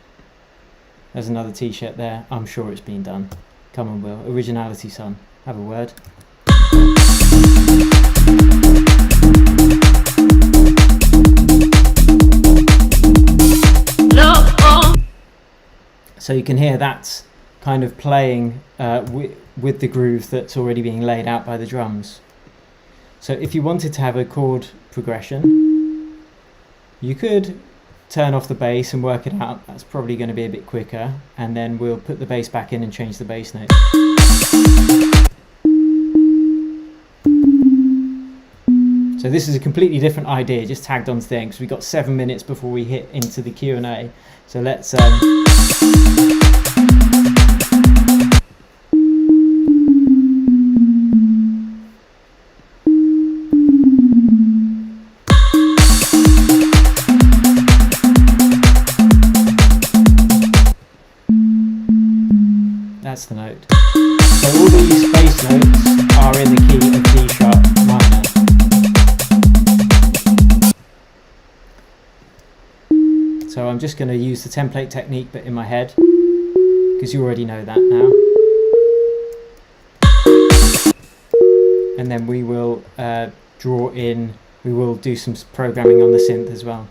There's another t-shirt there. I'm sure it's been done. Come on, Will. Originality, son. Have a word. So you can hear that's kind of playing with the groove that's already being laid out by the drums. So if you wanted to have a chord progression, you could turn off the bass and work it out. That's probably going to be a bit quicker, and then we'll put the bass back in and change the bass note. So this is a completely different idea, just tagged onto the end, because we've got 7 minutes before we hit into the Q&A. So let's that's the note. So all these bass notes are in the key of D sharp minor. So I'm just going to use the template technique but in my head, because you already know that now. And then we will draw in, we will do some programming on the synth as well.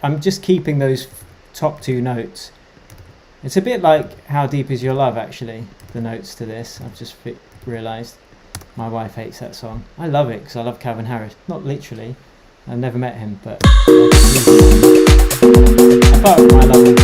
I'm just keeping those top two notes. It's a bit like How Deep Is Your Love, actually, the notes to this. I've just realised my wife hates that song. I love it because I love Calvin Harris. Not literally, I've never met him, but apart from I love him.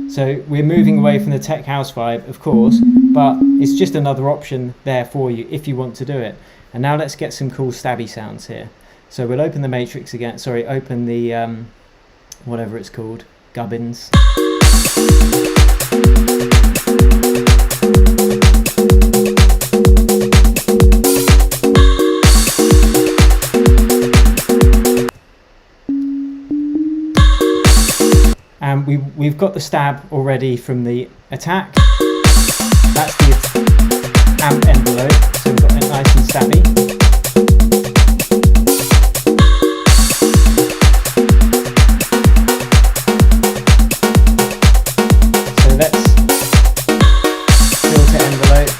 So we're moving away from the tech house vibe, of course, but it's just another option there for you if you want to do it. And now let's get some cool stabby sounds here. So we'll open the matrix again, sorry, open the, whatever it's called, gubbins. And we've got the stab already from the attack. That's the amp envelope, so we've got it nice and stabby. So let's filter envelope.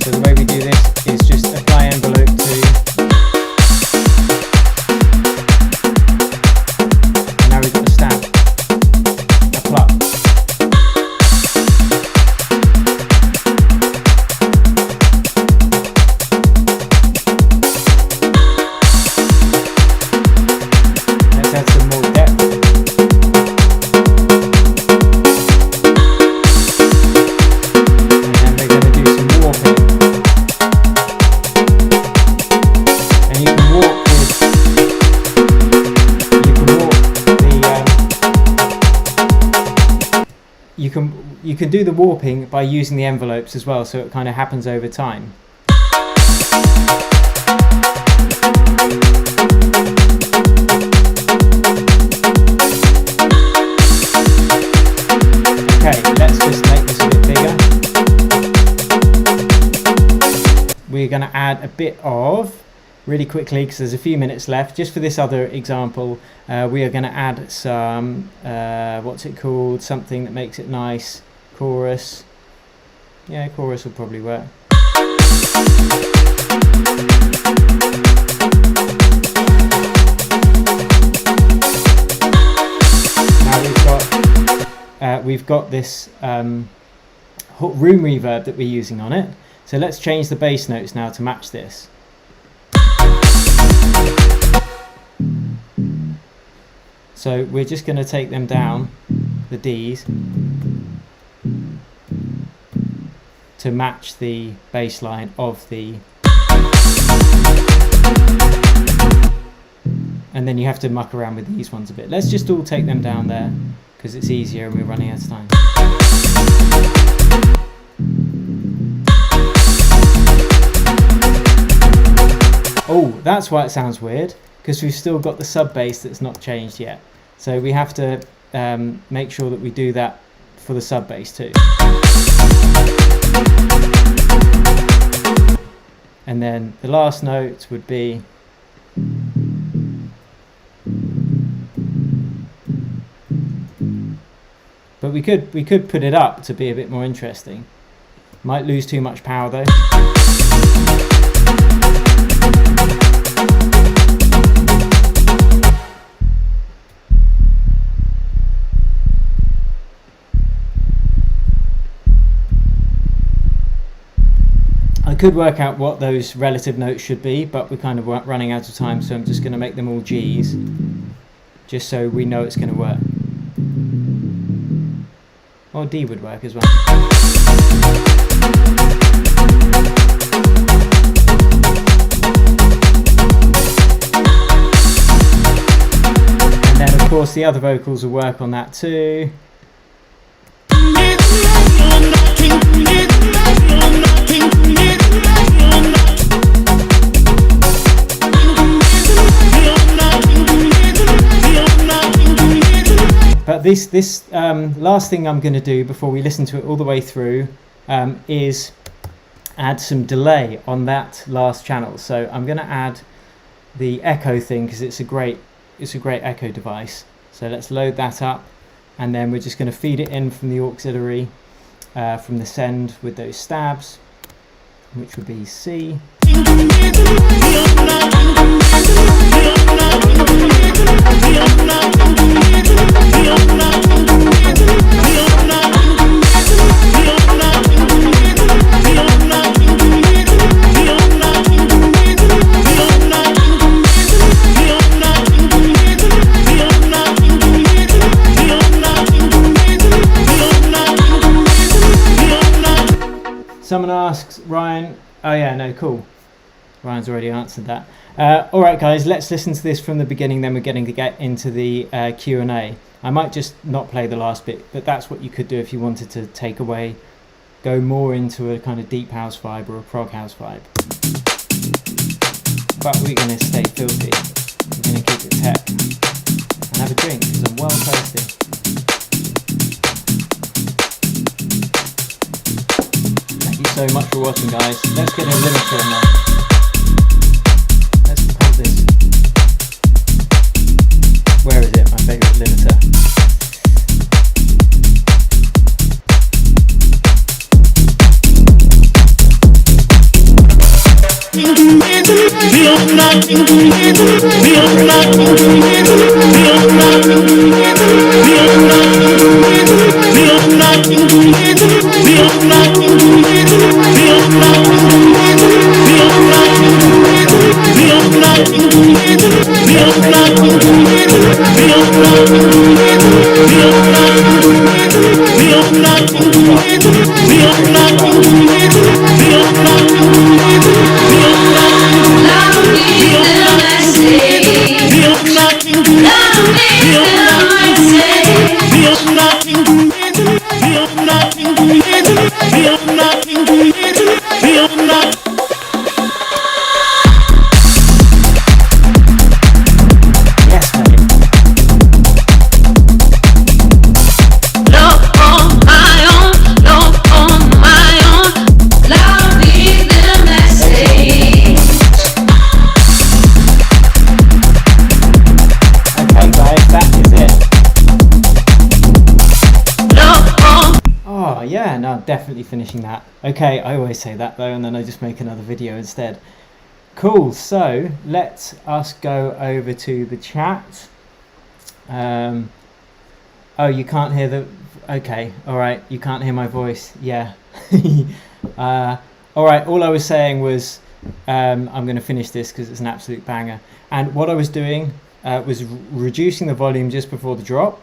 So the way we do this is just apply envelope to, and now we've got the stab, a pluck. you can do the warping by using the envelopes as well, so it kind of happens over time. Okay, let's just make this a bit bigger. We're going to add a bit of, really quickly because there's a few minutes left, just for this other example, we are going to add some, what's it called, something that makes it nice, chorus. Yeah, chorus will probably work. Now we've got this room reverb that we're using on it, so let's change the bass notes now to match this. So we're just going to take them down, the Ds, to match the bass line of the... And then you have to muck around with these ones a bit. Let's just all take them down there, because it's easier and we're running out of time. Oh, that's why it sounds weird, because we've still got the sub bass that's not changed yet. So we have to make sure that we do that for the sub bass too. And then the last note would be... But we could put it up to be a bit more interesting. Might lose too much power though. I could work out what those relative notes should be, but we're kind of running out of time, so I'm just going to make them all Gs, just so we know it's going to work. Or D would work as well. And then of course the other vocals will work on that too. But this last thing I'm going to do before we listen to it all the way through is add some delay on that last channel. So I'm going to add the echo thing because it's a great echo device. So let's load that up, and then we're just going to feed it in from the auxiliary from the send with those stabs, which would be C. Someone asks, Ryan, oh yeah, no, cool. Ryan's already answered that. Alright guys, let's listen to this from the beginning, then we're getting to get into the Q&A. I might just not play the last bit, but that's what you could do if you wanted to take away, go more into a kind of deep house vibe or a prog house vibe. But we're going to stay filthy. We're going to keep it tech and have a drink because I'm well thirsty. Thank you so much for watching, guys. Let's get a limiter in there. Let's pump this. Where is it? My favourite limiter. Nothing no, I'm definitely finishing that. Okay, I always say that though, and then I just make another video instead. Cool, so let us go over to the chat. Oh, you can't hear the... Okay, alright, you can't hear my voice. Yeah. Alright, all I was saying was I'm going to finish this because it's an absolute banger. And what I was doing was reducing the volume just before the drop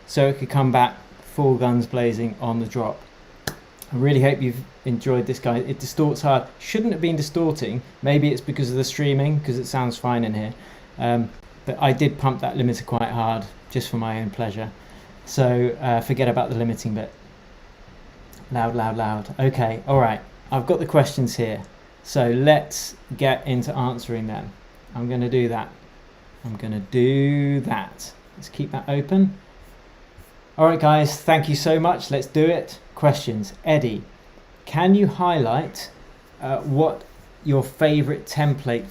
so it could come back full guns blazing on the drop. I really hope you've enjoyed this, guys. It distorts hard. Shouldn't have been distorting. Maybe it's because of the streaming, because it sounds fine in here. But I did pump that limiter quite hard just for my own pleasure. So forget about the limiting bit. Loud, loud, loud. Okay, alright. I've got the questions here. So let's get into answering them. I'm going to do that. Let's keep that open. Alright guys, thank you so much. Let's do it. Questions. Eddie, can you highlight what's your favorite template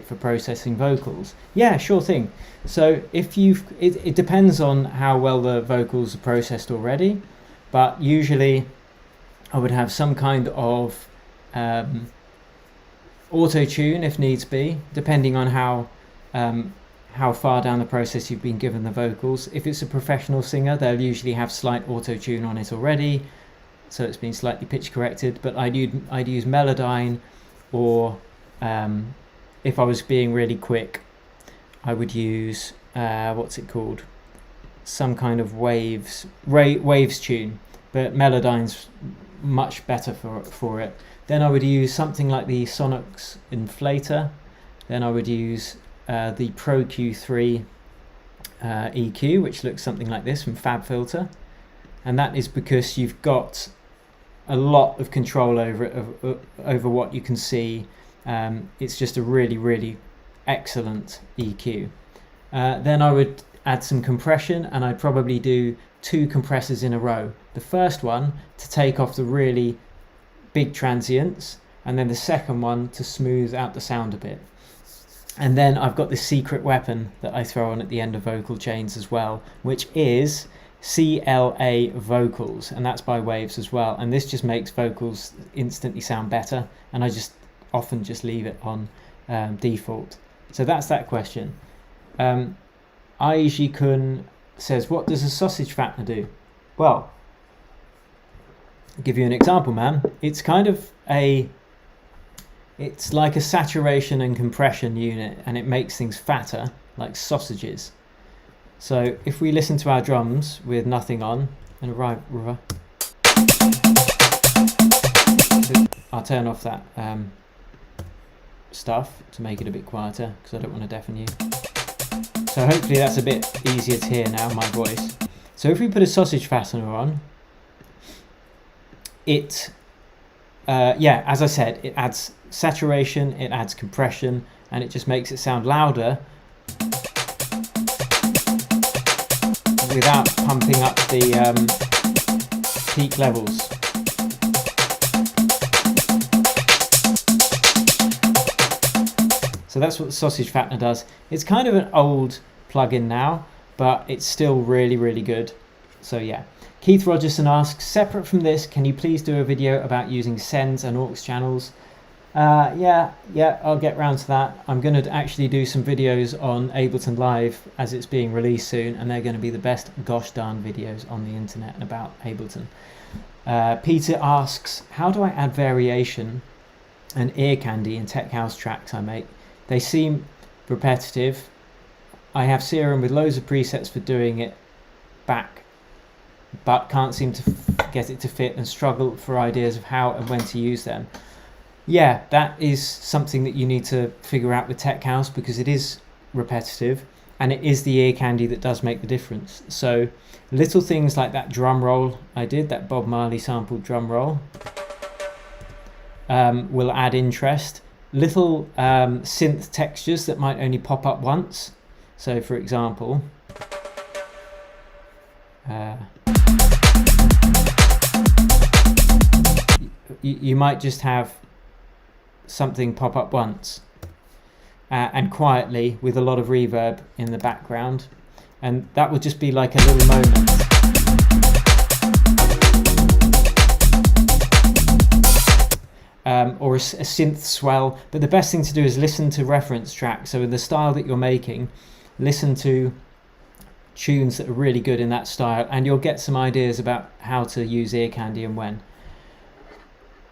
for processing vocals? Yeah, sure thing. So if it depends on how well the vocals are processed already, but usually I would have some kind of auto tune if needs be, depending on how far down the process you've been given the vocals. If it's a professional singer, they'll usually have slight auto tune on it already, so it's been slightly pitch corrected. But I'd use Melodyne, or if I was being really quick, I would use what's it called? Some kind of waves tune, but Melodyne's much better for it. Then I would use something like the Sonox Inflator. Then I would use the Pro Q3 EQ, which looks something like this from FabFilter, and that is because you've got a lot of control over it, over what you can see. It's just a really excellent EQ. Then I would add some compression, and I'd probably do 2 compressors in a row. The first one to take off the really big transients, and then the second one to smooth out the sound a bit. And then I've got this secret weapon that I throw on at the end of vocal chains as well, which is CLA vocals, and that's by Waves as well. And this just makes vocals instantly sound better, and I just often just leave it on default. So that's that question. Aiji Kun says, what does a sausage fattener do? Well, I'll give you an example, man. It's kind of it's like a saturation and compression unit, and it makes things fatter, like sausages. So if we listen to our drums with nothing on, and I'll turn off that stuff to make it a bit quieter, because I don't want to deafen you. So hopefully that's a bit easier to hear now, my voice. So if we put a sausage fastener on, it yeah, as I said, it adds saturation, it adds compression, and it just makes it sound louder without pumping up the peak levels. So that's what the sausage fattener does. It's kind of an old plugin now, but it's still really good. So yeah. Keith Rogerson asks, separate from this, can you please do a video about using sends and aux channels? Yeah, I'll get round to that. I'm going to actually do some videos on Ableton Live as it's being released soon, and they're going to be the best gosh darn videos on the internet about Ableton. Peter asks, how do I add variation and ear candy in tech house tracks I make? They seem repetitive. I have Serum with loads of presets for doing it back, but can't seem to get it to fit and struggle for ideas of how and when to use them. Yeah, that is something that you need to figure out with Tech House, because it is repetitive, and it is the ear candy that does make the difference. So little things like that drum roll I did, that Bob Marley sampled drum roll, will add interest. Little synth textures that might only pop up once. So for example, you might just have something pop up once and quietly with a lot of reverb in the background, and that would just be like a little moment. or a synth swell. But the best thing to do is listen to reference tracks. So in the style that you're making, listen to tunes that are really good in that style, and you'll get some ideas about how to use ear candy and when.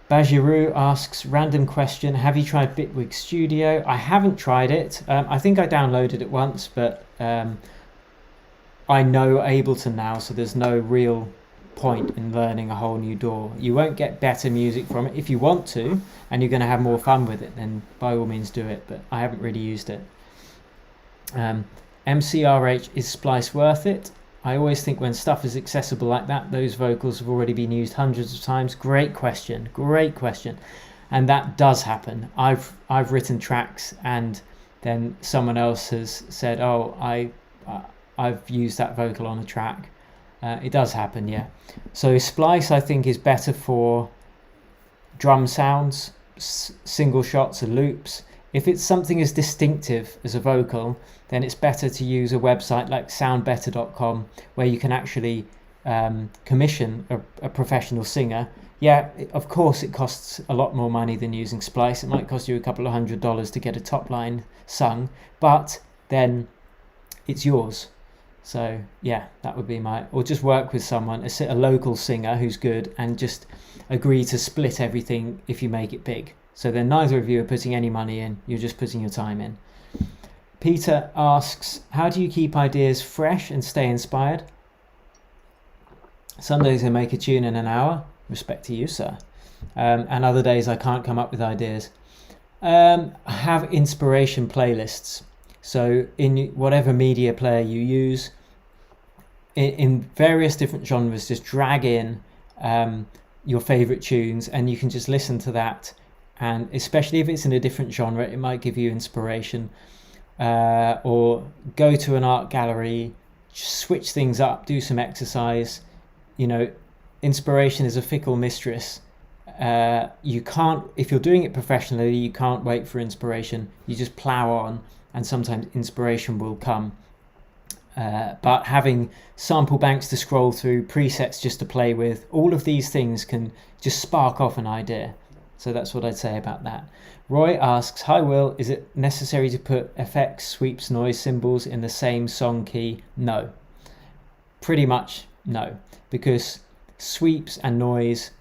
Bajiru asks, random question, have you tried Bitwig Studio? I haven't tried it. I think I downloaded it once, but I know Ableton now, so there's no real point in learning a whole new DAW. You won't get better music from it. If you want to, and you're going to have more fun with it, then by all means do it, but I haven't really used it. MCRH, is Splice worth it? I always think when stuff is accessible like that, those vocals have already been used hundreds of times. Great question, and that does happen. I've written tracks and then someone else has said, oh, I've used that vocal on a track. It does happen, yeah. So Splice, I think, is better for drum sounds, single shots and loops. If it's something as distinctive as a vocal, then it's better to use a website like soundbetter.com, where you can actually commission a professional singer. Yeah, of course it costs a lot more money than using Splice. It might cost you a couple of $100 to get a top line sung, but then it's yours. So yeah, that would be or just work with someone, a local singer who's good, and just agree to split everything if you make it big. So then neither of you are putting any money in, you're just putting your time in. Peter asks, how do you keep ideas fresh and stay inspired? Some days I make a tune in an hour, respect to you, sir. And other days I can't come up with ideas. I have inspiration playlists. So in whatever media player you use, in various different genres, just drag in your favorite tunes, and you can just listen to that. And especially if it's in a different genre, it might give you inspiration. Or go to an art gallery, switch things up, do some exercise. You know, inspiration is a fickle mistress. You can't, if you're doing it professionally, you can't wait for inspiration. You just plow on, and sometimes inspiration will come. But having sample banks to scroll through, presets just to play with, all of these things can just spark off an idea. So that's what I'd say about that. Roy asks, hi Will, is it necessary to put effects, sweeps, noise, cymbals in the same song key? No. Pretty much no. Because sweeps and noise,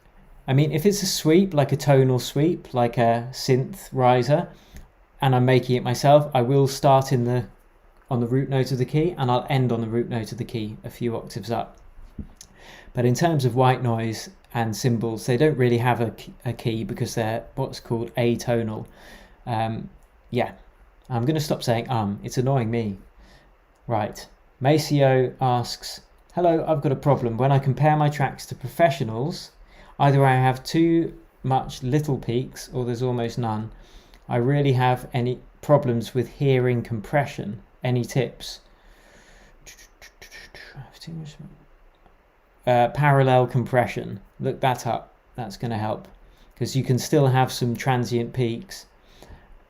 I mean, if it's a sweep, like a tonal sweep, like a synth riser, and I'm making it myself, I will start on the root note of the key, and I'll end on the root note of the key a few octaves up. But in terms of white noise and cymbals, they don't really have a key because they're what's called atonal. Yeah, I'm going to stop saying it's annoying me. Right, Maceo asks, hello, I've got a problem. When I compare my tracks to professionals, either I have too much little peaks or there's almost none. I really have any problems with hearing compression. Any tips? Parallel compression, look that up, that's going to help, because you can still have some transient peaks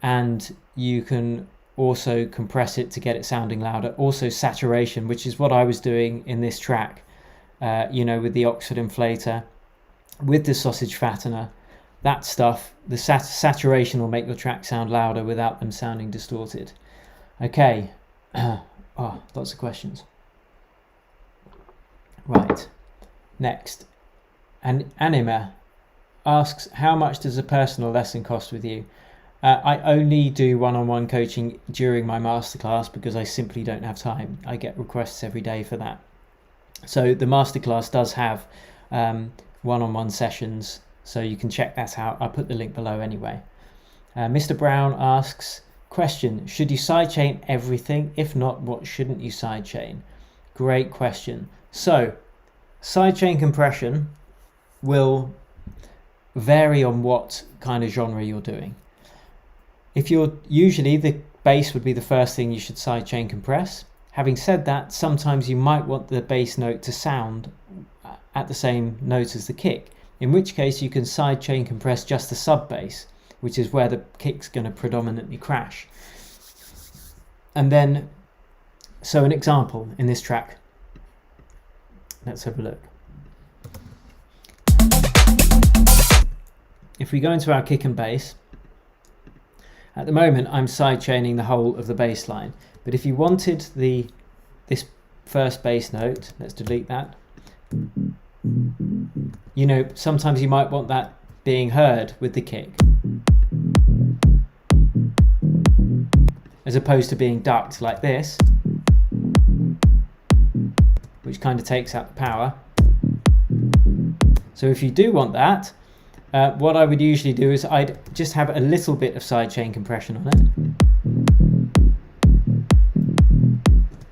and you can also compress it to get it sounding louder. Also saturation, which is what I was doing in this track, with the Oxford inflator, with the sausage fattener, that stuff. The saturation will make your track sound louder without them sounding distorted. Okay. Lots of questions. Right. Next, and Anima asks, how much does a personal lesson cost with you? I only do one-on-one coaching during my masterclass because I simply don't have time. I get requests every day for that. So the masterclass does have one-on-one sessions, so you can check that out. I'll put the link below anyway. Mr. Brown asks, question, should you sidechain everything? If not, what shouldn't you sidechain? Great question. So sidechain compression will vary on what kind of genre you're doing. If you're usually, the bass would be the first thing you should sidechain compress. Having said that, sometimes you might want the bass note to sound at the same note as the kick, in which case you can sidechain compress just the sub bass, which is where the kick's going to predominantly crash. And then, so an example in this track. Let's have a look. if we go into our kick and bass, at the moment I'm sidechaining the whole of the bass line. But if you wanted this first bass note, let's delete that. You know, sometimes you might want that being heard with the kick, as opposed to being ducked like this, which kind of takes out the power. So if you do want that, what I would usually do is I'd just have a little bit of sidechain compression on it.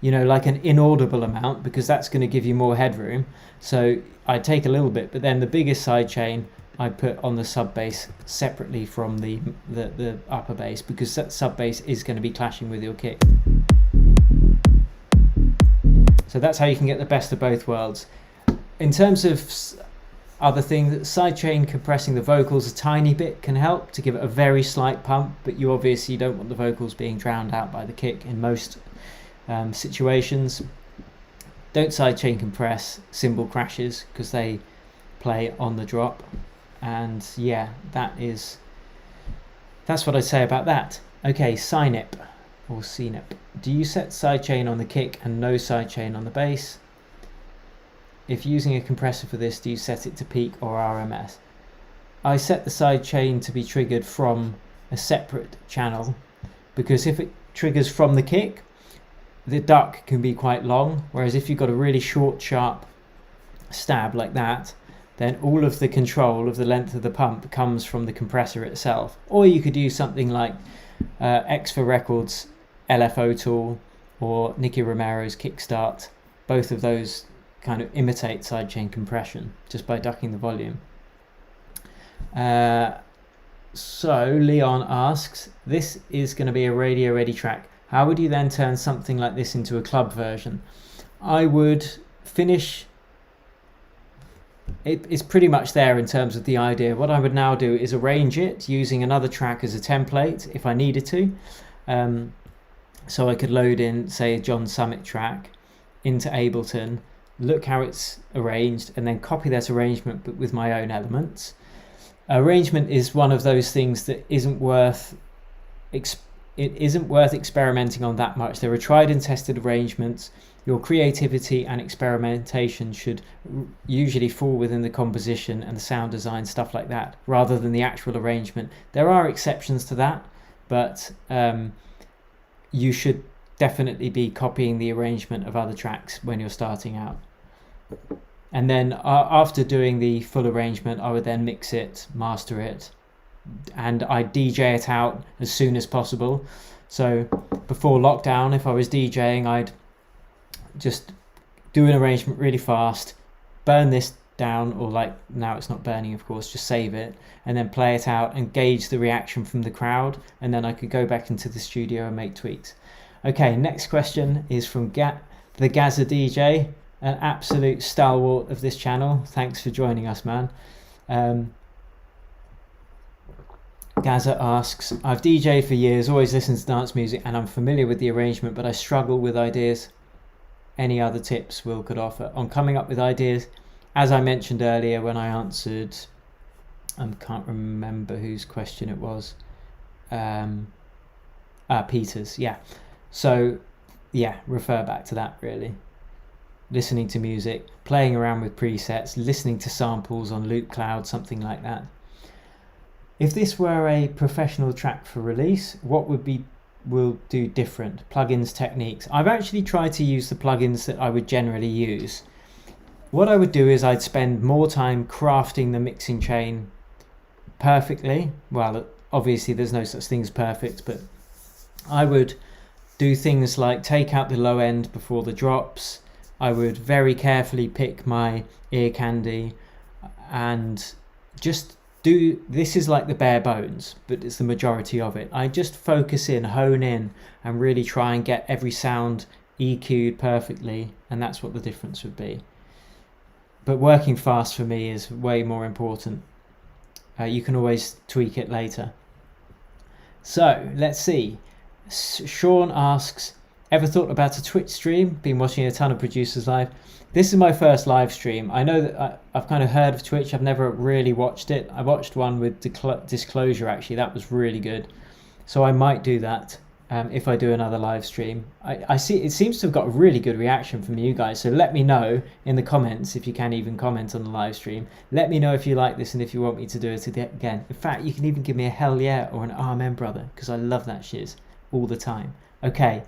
You know, like an inaudible amount, because that's going to give you more headroom. So I'd take a little bit, but then the biggest sidechain I put on the sub bass separately from the upper bass, because that sub bass is going to be clashing with your kick. So that's how you can get the best of both worlds. In terms of other things, sidechain compressing the vocals a tiny bit can help to give it a very slight pump, but you obviously don't want the vocals being drowned out by the kick in most situations. Don't sidechain compress cymbal crashes, because they play on the drop. And yeah, that's what I'd say about that. Okay, synip or CNIP. Do you set sidechain on the kick and no sidechain on the bass? If using a compressor for this, do you set it to peak or RMS? I set the sidechain to be triggered from a separate channel, because if it triggers from the kick, the duck can be quite long, whereas if you've got a really short, sharp stab like that, then all of the control of the length of the pump comes from the compressor itself. Or you could use something like X for Records LFO tool or Nicky Romero's Kickstart. Both of those kind of imitate sidechain compression just by ducking the volume. So Leon asks, this is going to be a radio ready track. How would you then turn something like this into a club version? I would finish, it's pretty much there in terms of the idea. What I would now do is arrange it using another track as a template if I needed to. So I could load in, say, a John Summit track into Ableton, look how it's arranged, and then copy that arrangement but with my own elements. Arrangement is one of those things that isn't worth experimenting on that much. There are tried and tested arrangements. Your creativity and experimentation should usually fall within the composition and the sound design, stuff like that, rather than the actual arrangement. There are exceptions to that, but you should definitely be copying the arrangement of other tracks when you're starting out. And then after doing the full arrangement, I would then mix it, master it, and I DJ it out as soon as possible. So before lockdown, if I was DJing, I'd just do an arrangement really fast, burn this down, or like now it's not burning, of course, just save it, and then play it out and gauge the reaction from the crowd, and then I could go back into the studio and make tweaks. Okay, next question is from the Gaza DJ, an absolute stalwart of this channel. Thanks for joining us, man. Gaza asks, I've DJed for years, always listened to dance music, and I'm familiar with the arrangement, but I struggle with ideas. Any other tips Will could offer on coming up with ideas? As I mentioned earlier when I answered, I can't remember whose question it was. Peter's, yeah. So, yeah, refer back to that really. Listening to music, playing around with presets, listening to samples on Loop Cloud, something like that. If this were a professional track for release, what will do different? Plugins, techniques. I've actually tried to use the plugins that I would generally use. What I would do is I'd spend more time crafting the mixing chain perfectly. Well, obviously there's no such thing as perfect, but I would do things like take out the low end before the drops. I would very carefully pick my ear candy and just this is like the bare bones, but it's the majority of it. I just focus in, hone in, and really try and get every sound EQ'd perfectly, and that's what the difference would be. But working fast for me is way more important. You can always tweak it later. So let's see. Sean asks, Ever thought about a Twitch stream? Been watching a ton of producers live. This is my first live stream. I know that I've kind of heard of Twitch. I've never really watched it. I watched one with Disclosure, actually. That was really good. So I might do that if I do another live stream. I see it seems to have got a really good reaction from you guys. So let me know in the comments, if you can even comment on the live stream. Let me know if you like this and if you want me to do it again. In fact, you can even give me a hell yeah or an amen, brother, because I love that shiz all the time. Okay.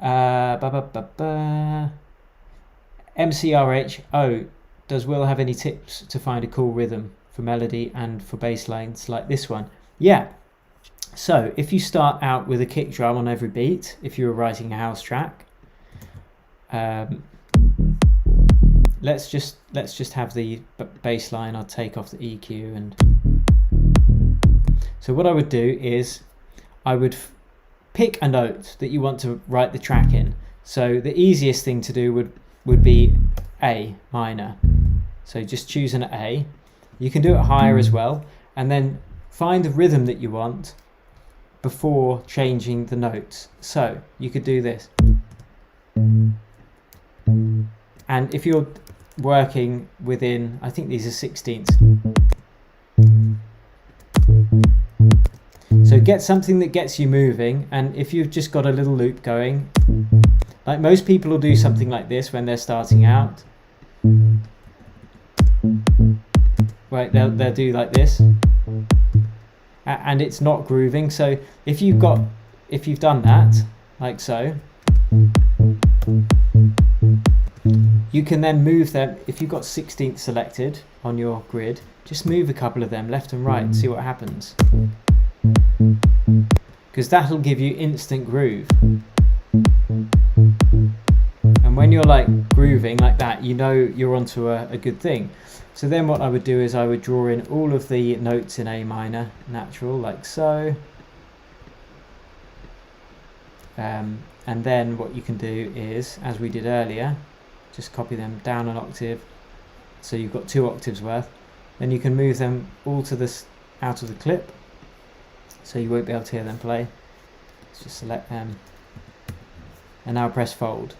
MCRH. Oh, does Will have any tips to find a cool rhythm for melody and for bass lines like this one? Yeah. So if you start out with a kick drum on every beat, if you were writing a house track, let's just have the bass line. I'll take off the EQ, and so what I would do is I would pick a note that you want to write the track in. So the easiest thing to do would be A minor. So just choose an A. You can do it higher as well, and then find the rhythm that you want before changing the notes. So you could do this. And if you're working within, I think these are 16ths. So get something that gets you moving, and if you've just got a little loop going, like most people will do something like this when they're starting out. Right, they'll do like this. And it's not grooving. So if you've done that like so, you can then move them. If you've got 16th selected on your grid, just move a couple of them left and right and see what happens, because that'll give you instant groove. And when you're like grooving like that, you know you're onto a good thing. So then what I would do is I would draw in all of the notes in A minor, natural, like so. And then what you can do is, as we did earlier, just copy them down an octave. So you've got 2 octaves worth. Then you can move them all to this out of the clip, so you won't be able to hear them play. Let's just select them. And now press fold.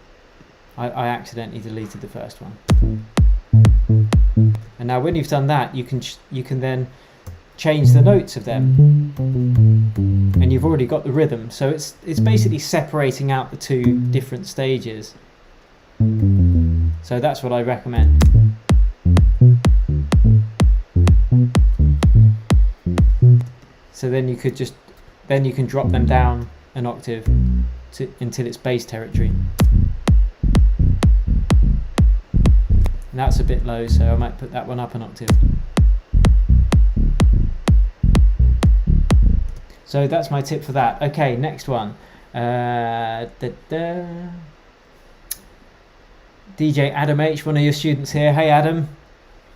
I accidentally deleted the first one. And now when you've done that, you can then change the notes of them, and you've already got the rhythm. So it's basically separating out the 2 different stages. So that's what I recommend. So then you can drop them down an octave until it's bass territory. And that's a bit low, so I might put that one up an octave. So that's my tip for that. Okay, next one. DJ Adam H, one of your students here. Hey Adam,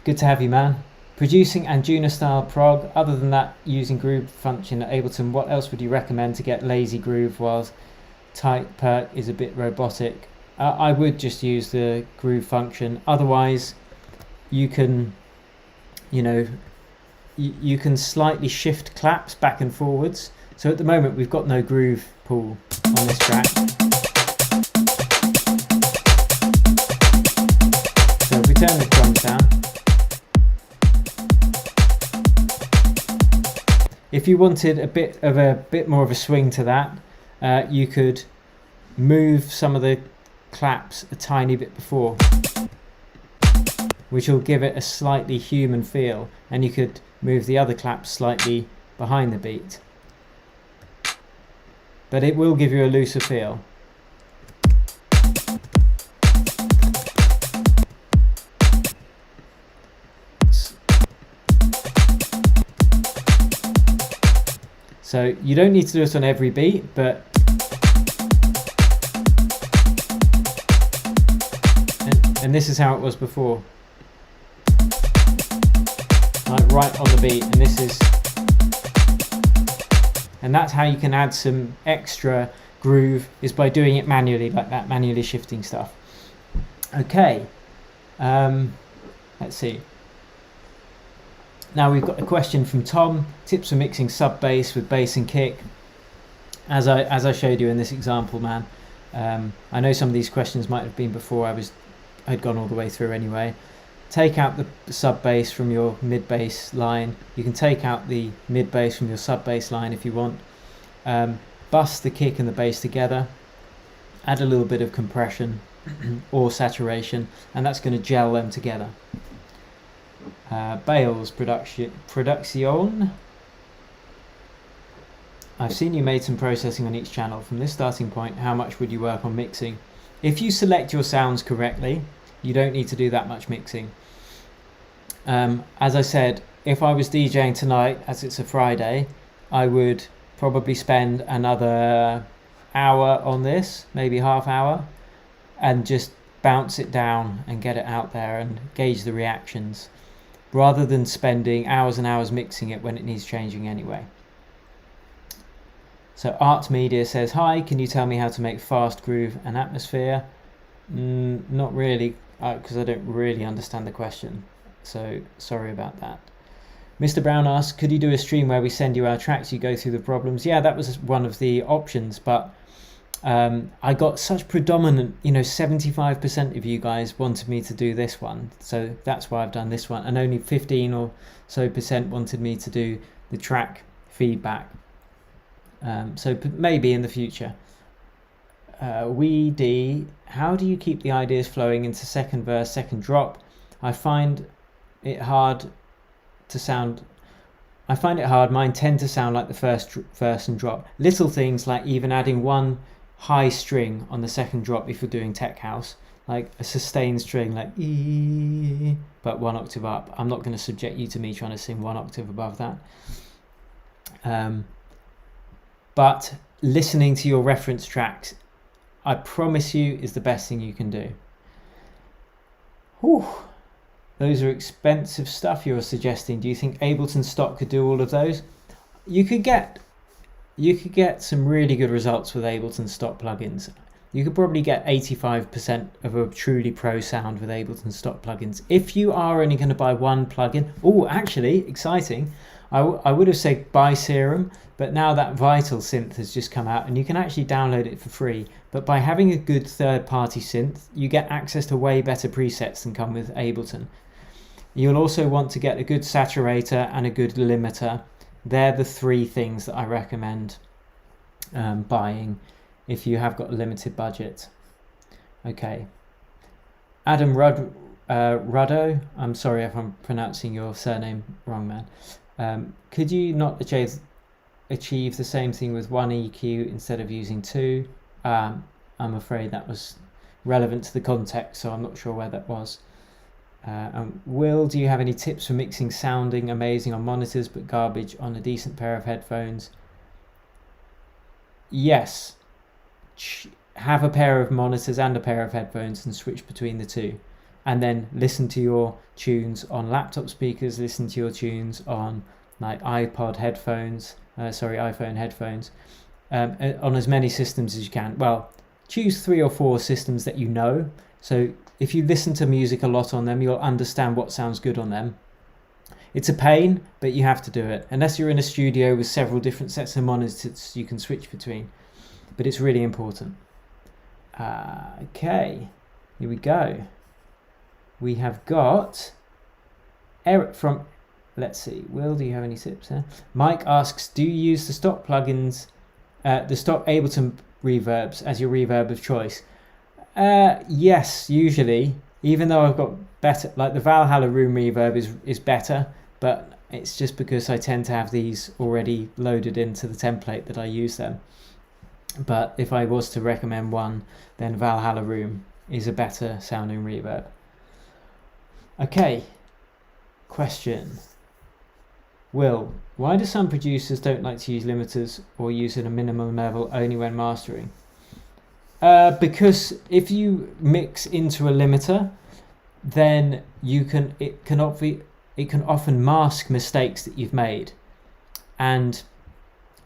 good to have you, man. Producing and Juno style prog. Other than that, using groove function at Ableton, what else would you recommend to get lazy groove whilst tight perk is a bit robotic? I would just use the groove function. Otherwise, you can, you can slightly shift claps back and forwards. So at the moment, we've got no groove pool on this track. So if we turn the drums down, if you wanted a bit more of a swing to that, you could move some of the claps a tiny bit before, which will give it a slightly human feel, and you could move the other claps slightly behind the beat, but it will give you a looser feel. So you don't need to do it on every beat, but and this is how it was before, like right on the beat, and this is, and that's how you can add some extra groove, is by doing it manually like that, manually shifting stuff. Okay, let's see. Now we've got a question from Tom. Tips for mixing sub bass with bass and kick. As I showed you in this example, man. I know some of these questions might have been before I'd gone all the way through anyway. Take out the sub bass from your mid bass line. You can take out the mid bass from your sub bass line if you want. Bust the kick and the bass together. Add a little bit of compression or saturation, and that's going to gel them together. Bales production. I've seen you made some processing on each channel. From this starting point, how much would you work on mixing? If you select your sounds correctly, you don't need to do that much mixing. As I said, if I was DJing tonight, as it's a Friday, I would probably spend another hour on this, maybe half hour, and just bounce it down and get it out there and gauge the reactions, rather than spending hours and hours mixing it when it needs changing anyway. So Art Media says, hi, can you tell me how to make fast groove and atmosphere? Not really, because I don't really understand the question, so sorry about that. Mr. Brown asks, could you do a stream where we send you our tracks, you go through the problems? Yeah, that was one of the options, but I got such predominant, 75% of you guys wanted me to do this one, so that's why I've done this one, and only 15 or so % wanted me to do the track feedback. So maybe in the future. How do you keep the ideas flowing into second verse, second drop? I find it hard. Mine tend to sound like the first verse and drop. Little things like even adding one high string on the second drop if you're doing tech house, like a sustained string like E, but 1 octave up. I'm not going to subject you to me trying to sing 1 octave above that. But listening to your reference tracks, I promise you, is the best thing you can do. Whew. Those are expensive stuff you're suggesting. Do you think Ableton stock could do all of those? You could get some really good results with Ableton stock plugins. You could probably get 85% of a truly pro sound with Ableton stock plugins. If you are only going to buy one plugin, actually, exciting. I would have said buy Serum, but now that Vital synth has just come out and you can actually download it for free. But by having a good third-party synth, you get access to way better presets than come with Ableton. You'll also want to get a good saturator and a good limiter. They're the three things that I recommend buying if you have got a limited budget. Okay. Adam Ruddo, I'm sorry if I'm pronouncing your surname wrong, man. Could you not achieve the same thing with one EQ instead of using two? I'm afraid that was relevant to the context, so I'm not sure where that was. Will, do you have any tips for mixing sounding amazing on monitors but garbage on a decent pair of headphones? Yes. Have a pair of monitors and a pair of headphones and switch between the two. And then listen to your tunes on laptop speakers, listen to your tunes on like iPhone headphones, on as many systems as you can. Well, choose 3 or 4 systems that you know. So if you listen to music a lot on them, you'll understand what sounds good on them. It's a pain, but you have to do it. Unless you're in a studio with several different sets of monitors you can switch between. But it's really important. Okay, here we go. We have got Eric from, let's see, Will, do you have any tips there? Mike asks, do you use the stock plugins, the stock Ableton reverbs as your reverb of choice? Yes, usually, even though I've got better, like the Valhalla Room reverb is better, but it's just because I tend to have these already loaded into the template that I use them. But if I was to recommend one, then Valhalla Room is a better sounding reverb. Okay, question. Will, why do some producers don't like to use limiters or use at a minimum level only when mastering? Because if you mix into a limiter, then it can often mask mistakes that you've made, and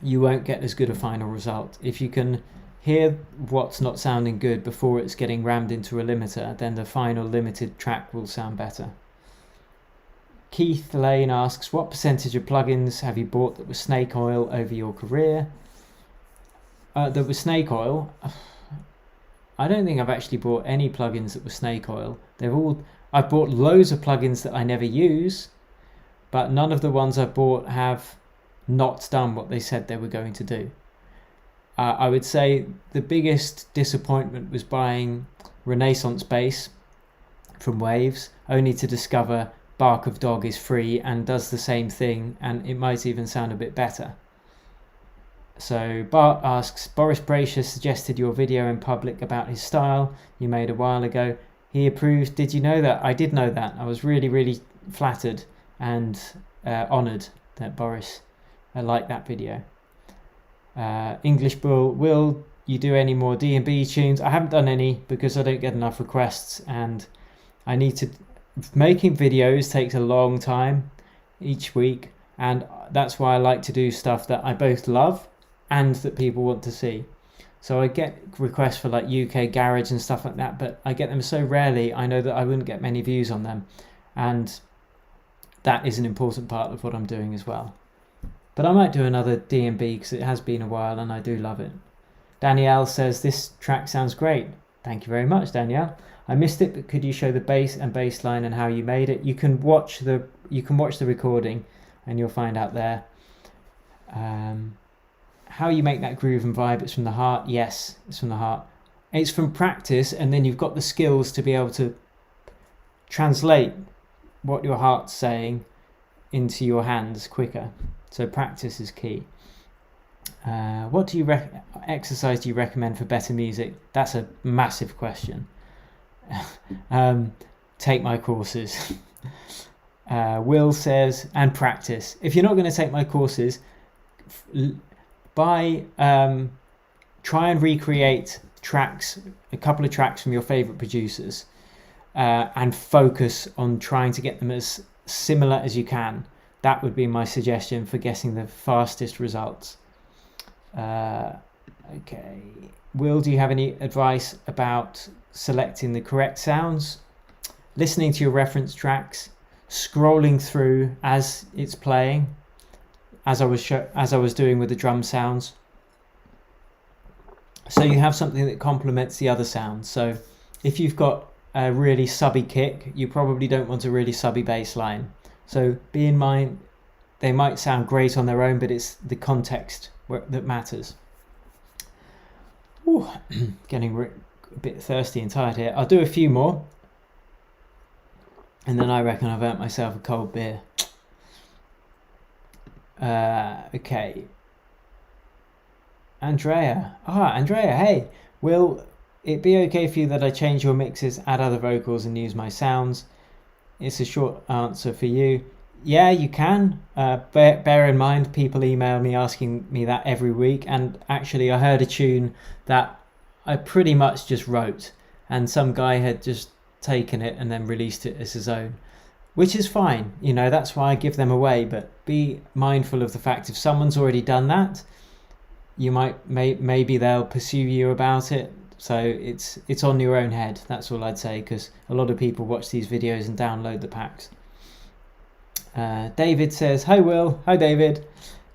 you won't get as good a final result. If you can hear what's not sounding good before it's getting rammed into a limiter, then the final limited track will sound better. Keith Lane asks, what percentage of plugins have you bought that were snake oil over your career? That was snake oil. I don't think I've actually bought any plugins that were snake oil. I've bought loads of plugins that I never use, but none of the ones I've bought have not done what they said they were going to do. I would say the biggest disappointment was buying Renaissance bass from Waves, only to discover Bark of Dog is free and does the same thing, and it might even sound a bit better. So Bart asks, Boris Brasher suggested your video in public about his style you made a while ago. He approved. Did you know that? I did know that. I was really, really flattered and honoured that Boris liked that video. English Bull, will you do any more D&B tunes? I haven't done any because I don't get enough requests, and I need to... Making videos takes a long time each week, and that's why I like to do stuff that I both love and that people want to see. So I get requests for like UK garage and stuff like that, but I get them so rarely, I know that I wouldn't get many views on them, and that is an important part of what I'm doing as well. But I might do another D&B because it has been a while and I do love it. Danielle says, this track sounds great. Thank you very much, Danielle. I missed it, but could you show the bass and bass line and how you made it? You can watch the recording and you'll find out there. How you make that groove and vibe, it's from the heart. Yes, it's from the heart. It's from practice, and then you've got the skills to be able to translate what your heart's saying into your hands quicker. So practice is key. What do you exercise do you recommend for better music? That's a massive question. Take my courses. Will says, and practice. If you're not going to take my courses, try and recreate tracks, a couple of tracks from your favorite producers, and focus on trying to get them as similar as you can. That would be my suggestion for getting the fastest results. Okay. Will, do you have any advice about selecting the correct sounds? Listening to your reference tracks, scrolling through as it's playing, as I was doing with the drum sounds. So you have something that complements the other sounds. So if you've got a really subby kick, you probably don't want a really subby bass line. So be in mind, they might sound great on their own, but it's the context that matters. Ooh, getting a bit thirsty and tired here. I'll do a few more, and then I reckon I've earned myself a cold beer. Okay. Andrea, hey, will it be okay for you that I change your mixes, add other vocals and use my sounds? It's a short answer for you. Yeah, you can. Bear in mind, people email me asking me that every week, and actually I heard a tune that I pretty much just wrote, and some guy had just taken it and then released it as his own, which is fine. You know, that's why I give them away, but be mindful of the fact if someone's already done that, you maybe they'll pursue you about it. So it's on your own head. That's all I'd say, because a lot of people watch these videos and download the packs. David says, hi Will. Hi David.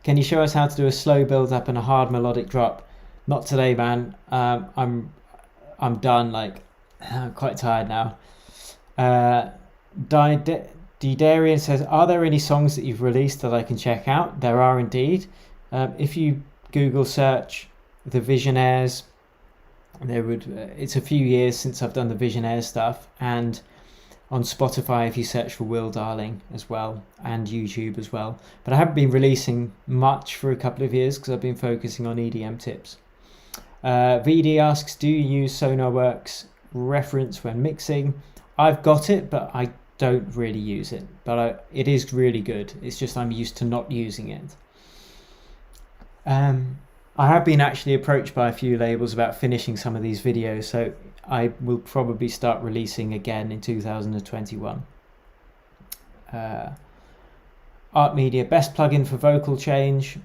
Can you show us how to do a slow build up and a hard melodic drop? Not today, man. I'm done. Like, I'm quite tired now. Darian says, are there any songs that you've released that I can check out? There are indeed. If you Google search the Visionaires, it's a few years since I've done the Visionaire stuff, and on Spotify if you search for Will Darling as well, and YouTube as well. But I haven't been releasing much for a couple of years because I've been focusing on EDM tips. VD asks, do you use SonarWorks reference when mixing? I've got it, but I don't really use it, but it is really good. It's just I'm used to not using it. I have been actually approached by a few labels about finishing some of these videos, so I will probably start releasing again in 2021. Art Media, best plugin for vocal change.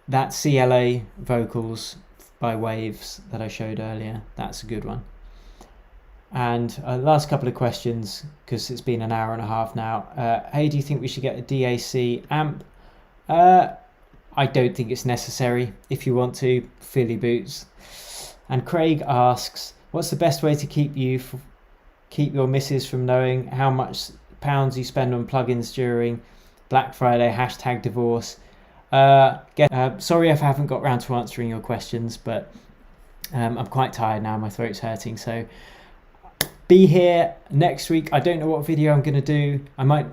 That CLA vocals by Waves that I showed earlier, that's a good one. And last couple of questions, because it's been an hour and a half now. Hey, do you think we should get a DAC amp? I don't think it's necessary. If you want to, Philly boots. And Craig asks, what's the best way to keep your missus from knowing how much pounds you spend on plugins during Black Friday, #divorce? Sorry if I haven't got round to answering your questions, but I'm quite tired now, my throat's hurting. So be here next week. I don't know what video I'm going to do. I might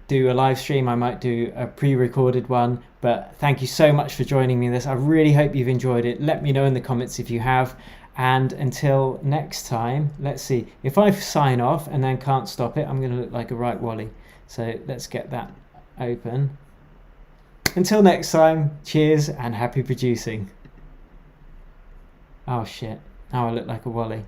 do a live stream, I might do a pre-recorded one, but thank you so much for joining me in this. I really hope you've enjoyed it. Let me know in the comments if you have. And until next time, let's see. If I sign off and then can't stop it, I'm going to look like a right wally. So let's get that open. Until next time, cheers and happy producing. Oh shit, now I look like a wally.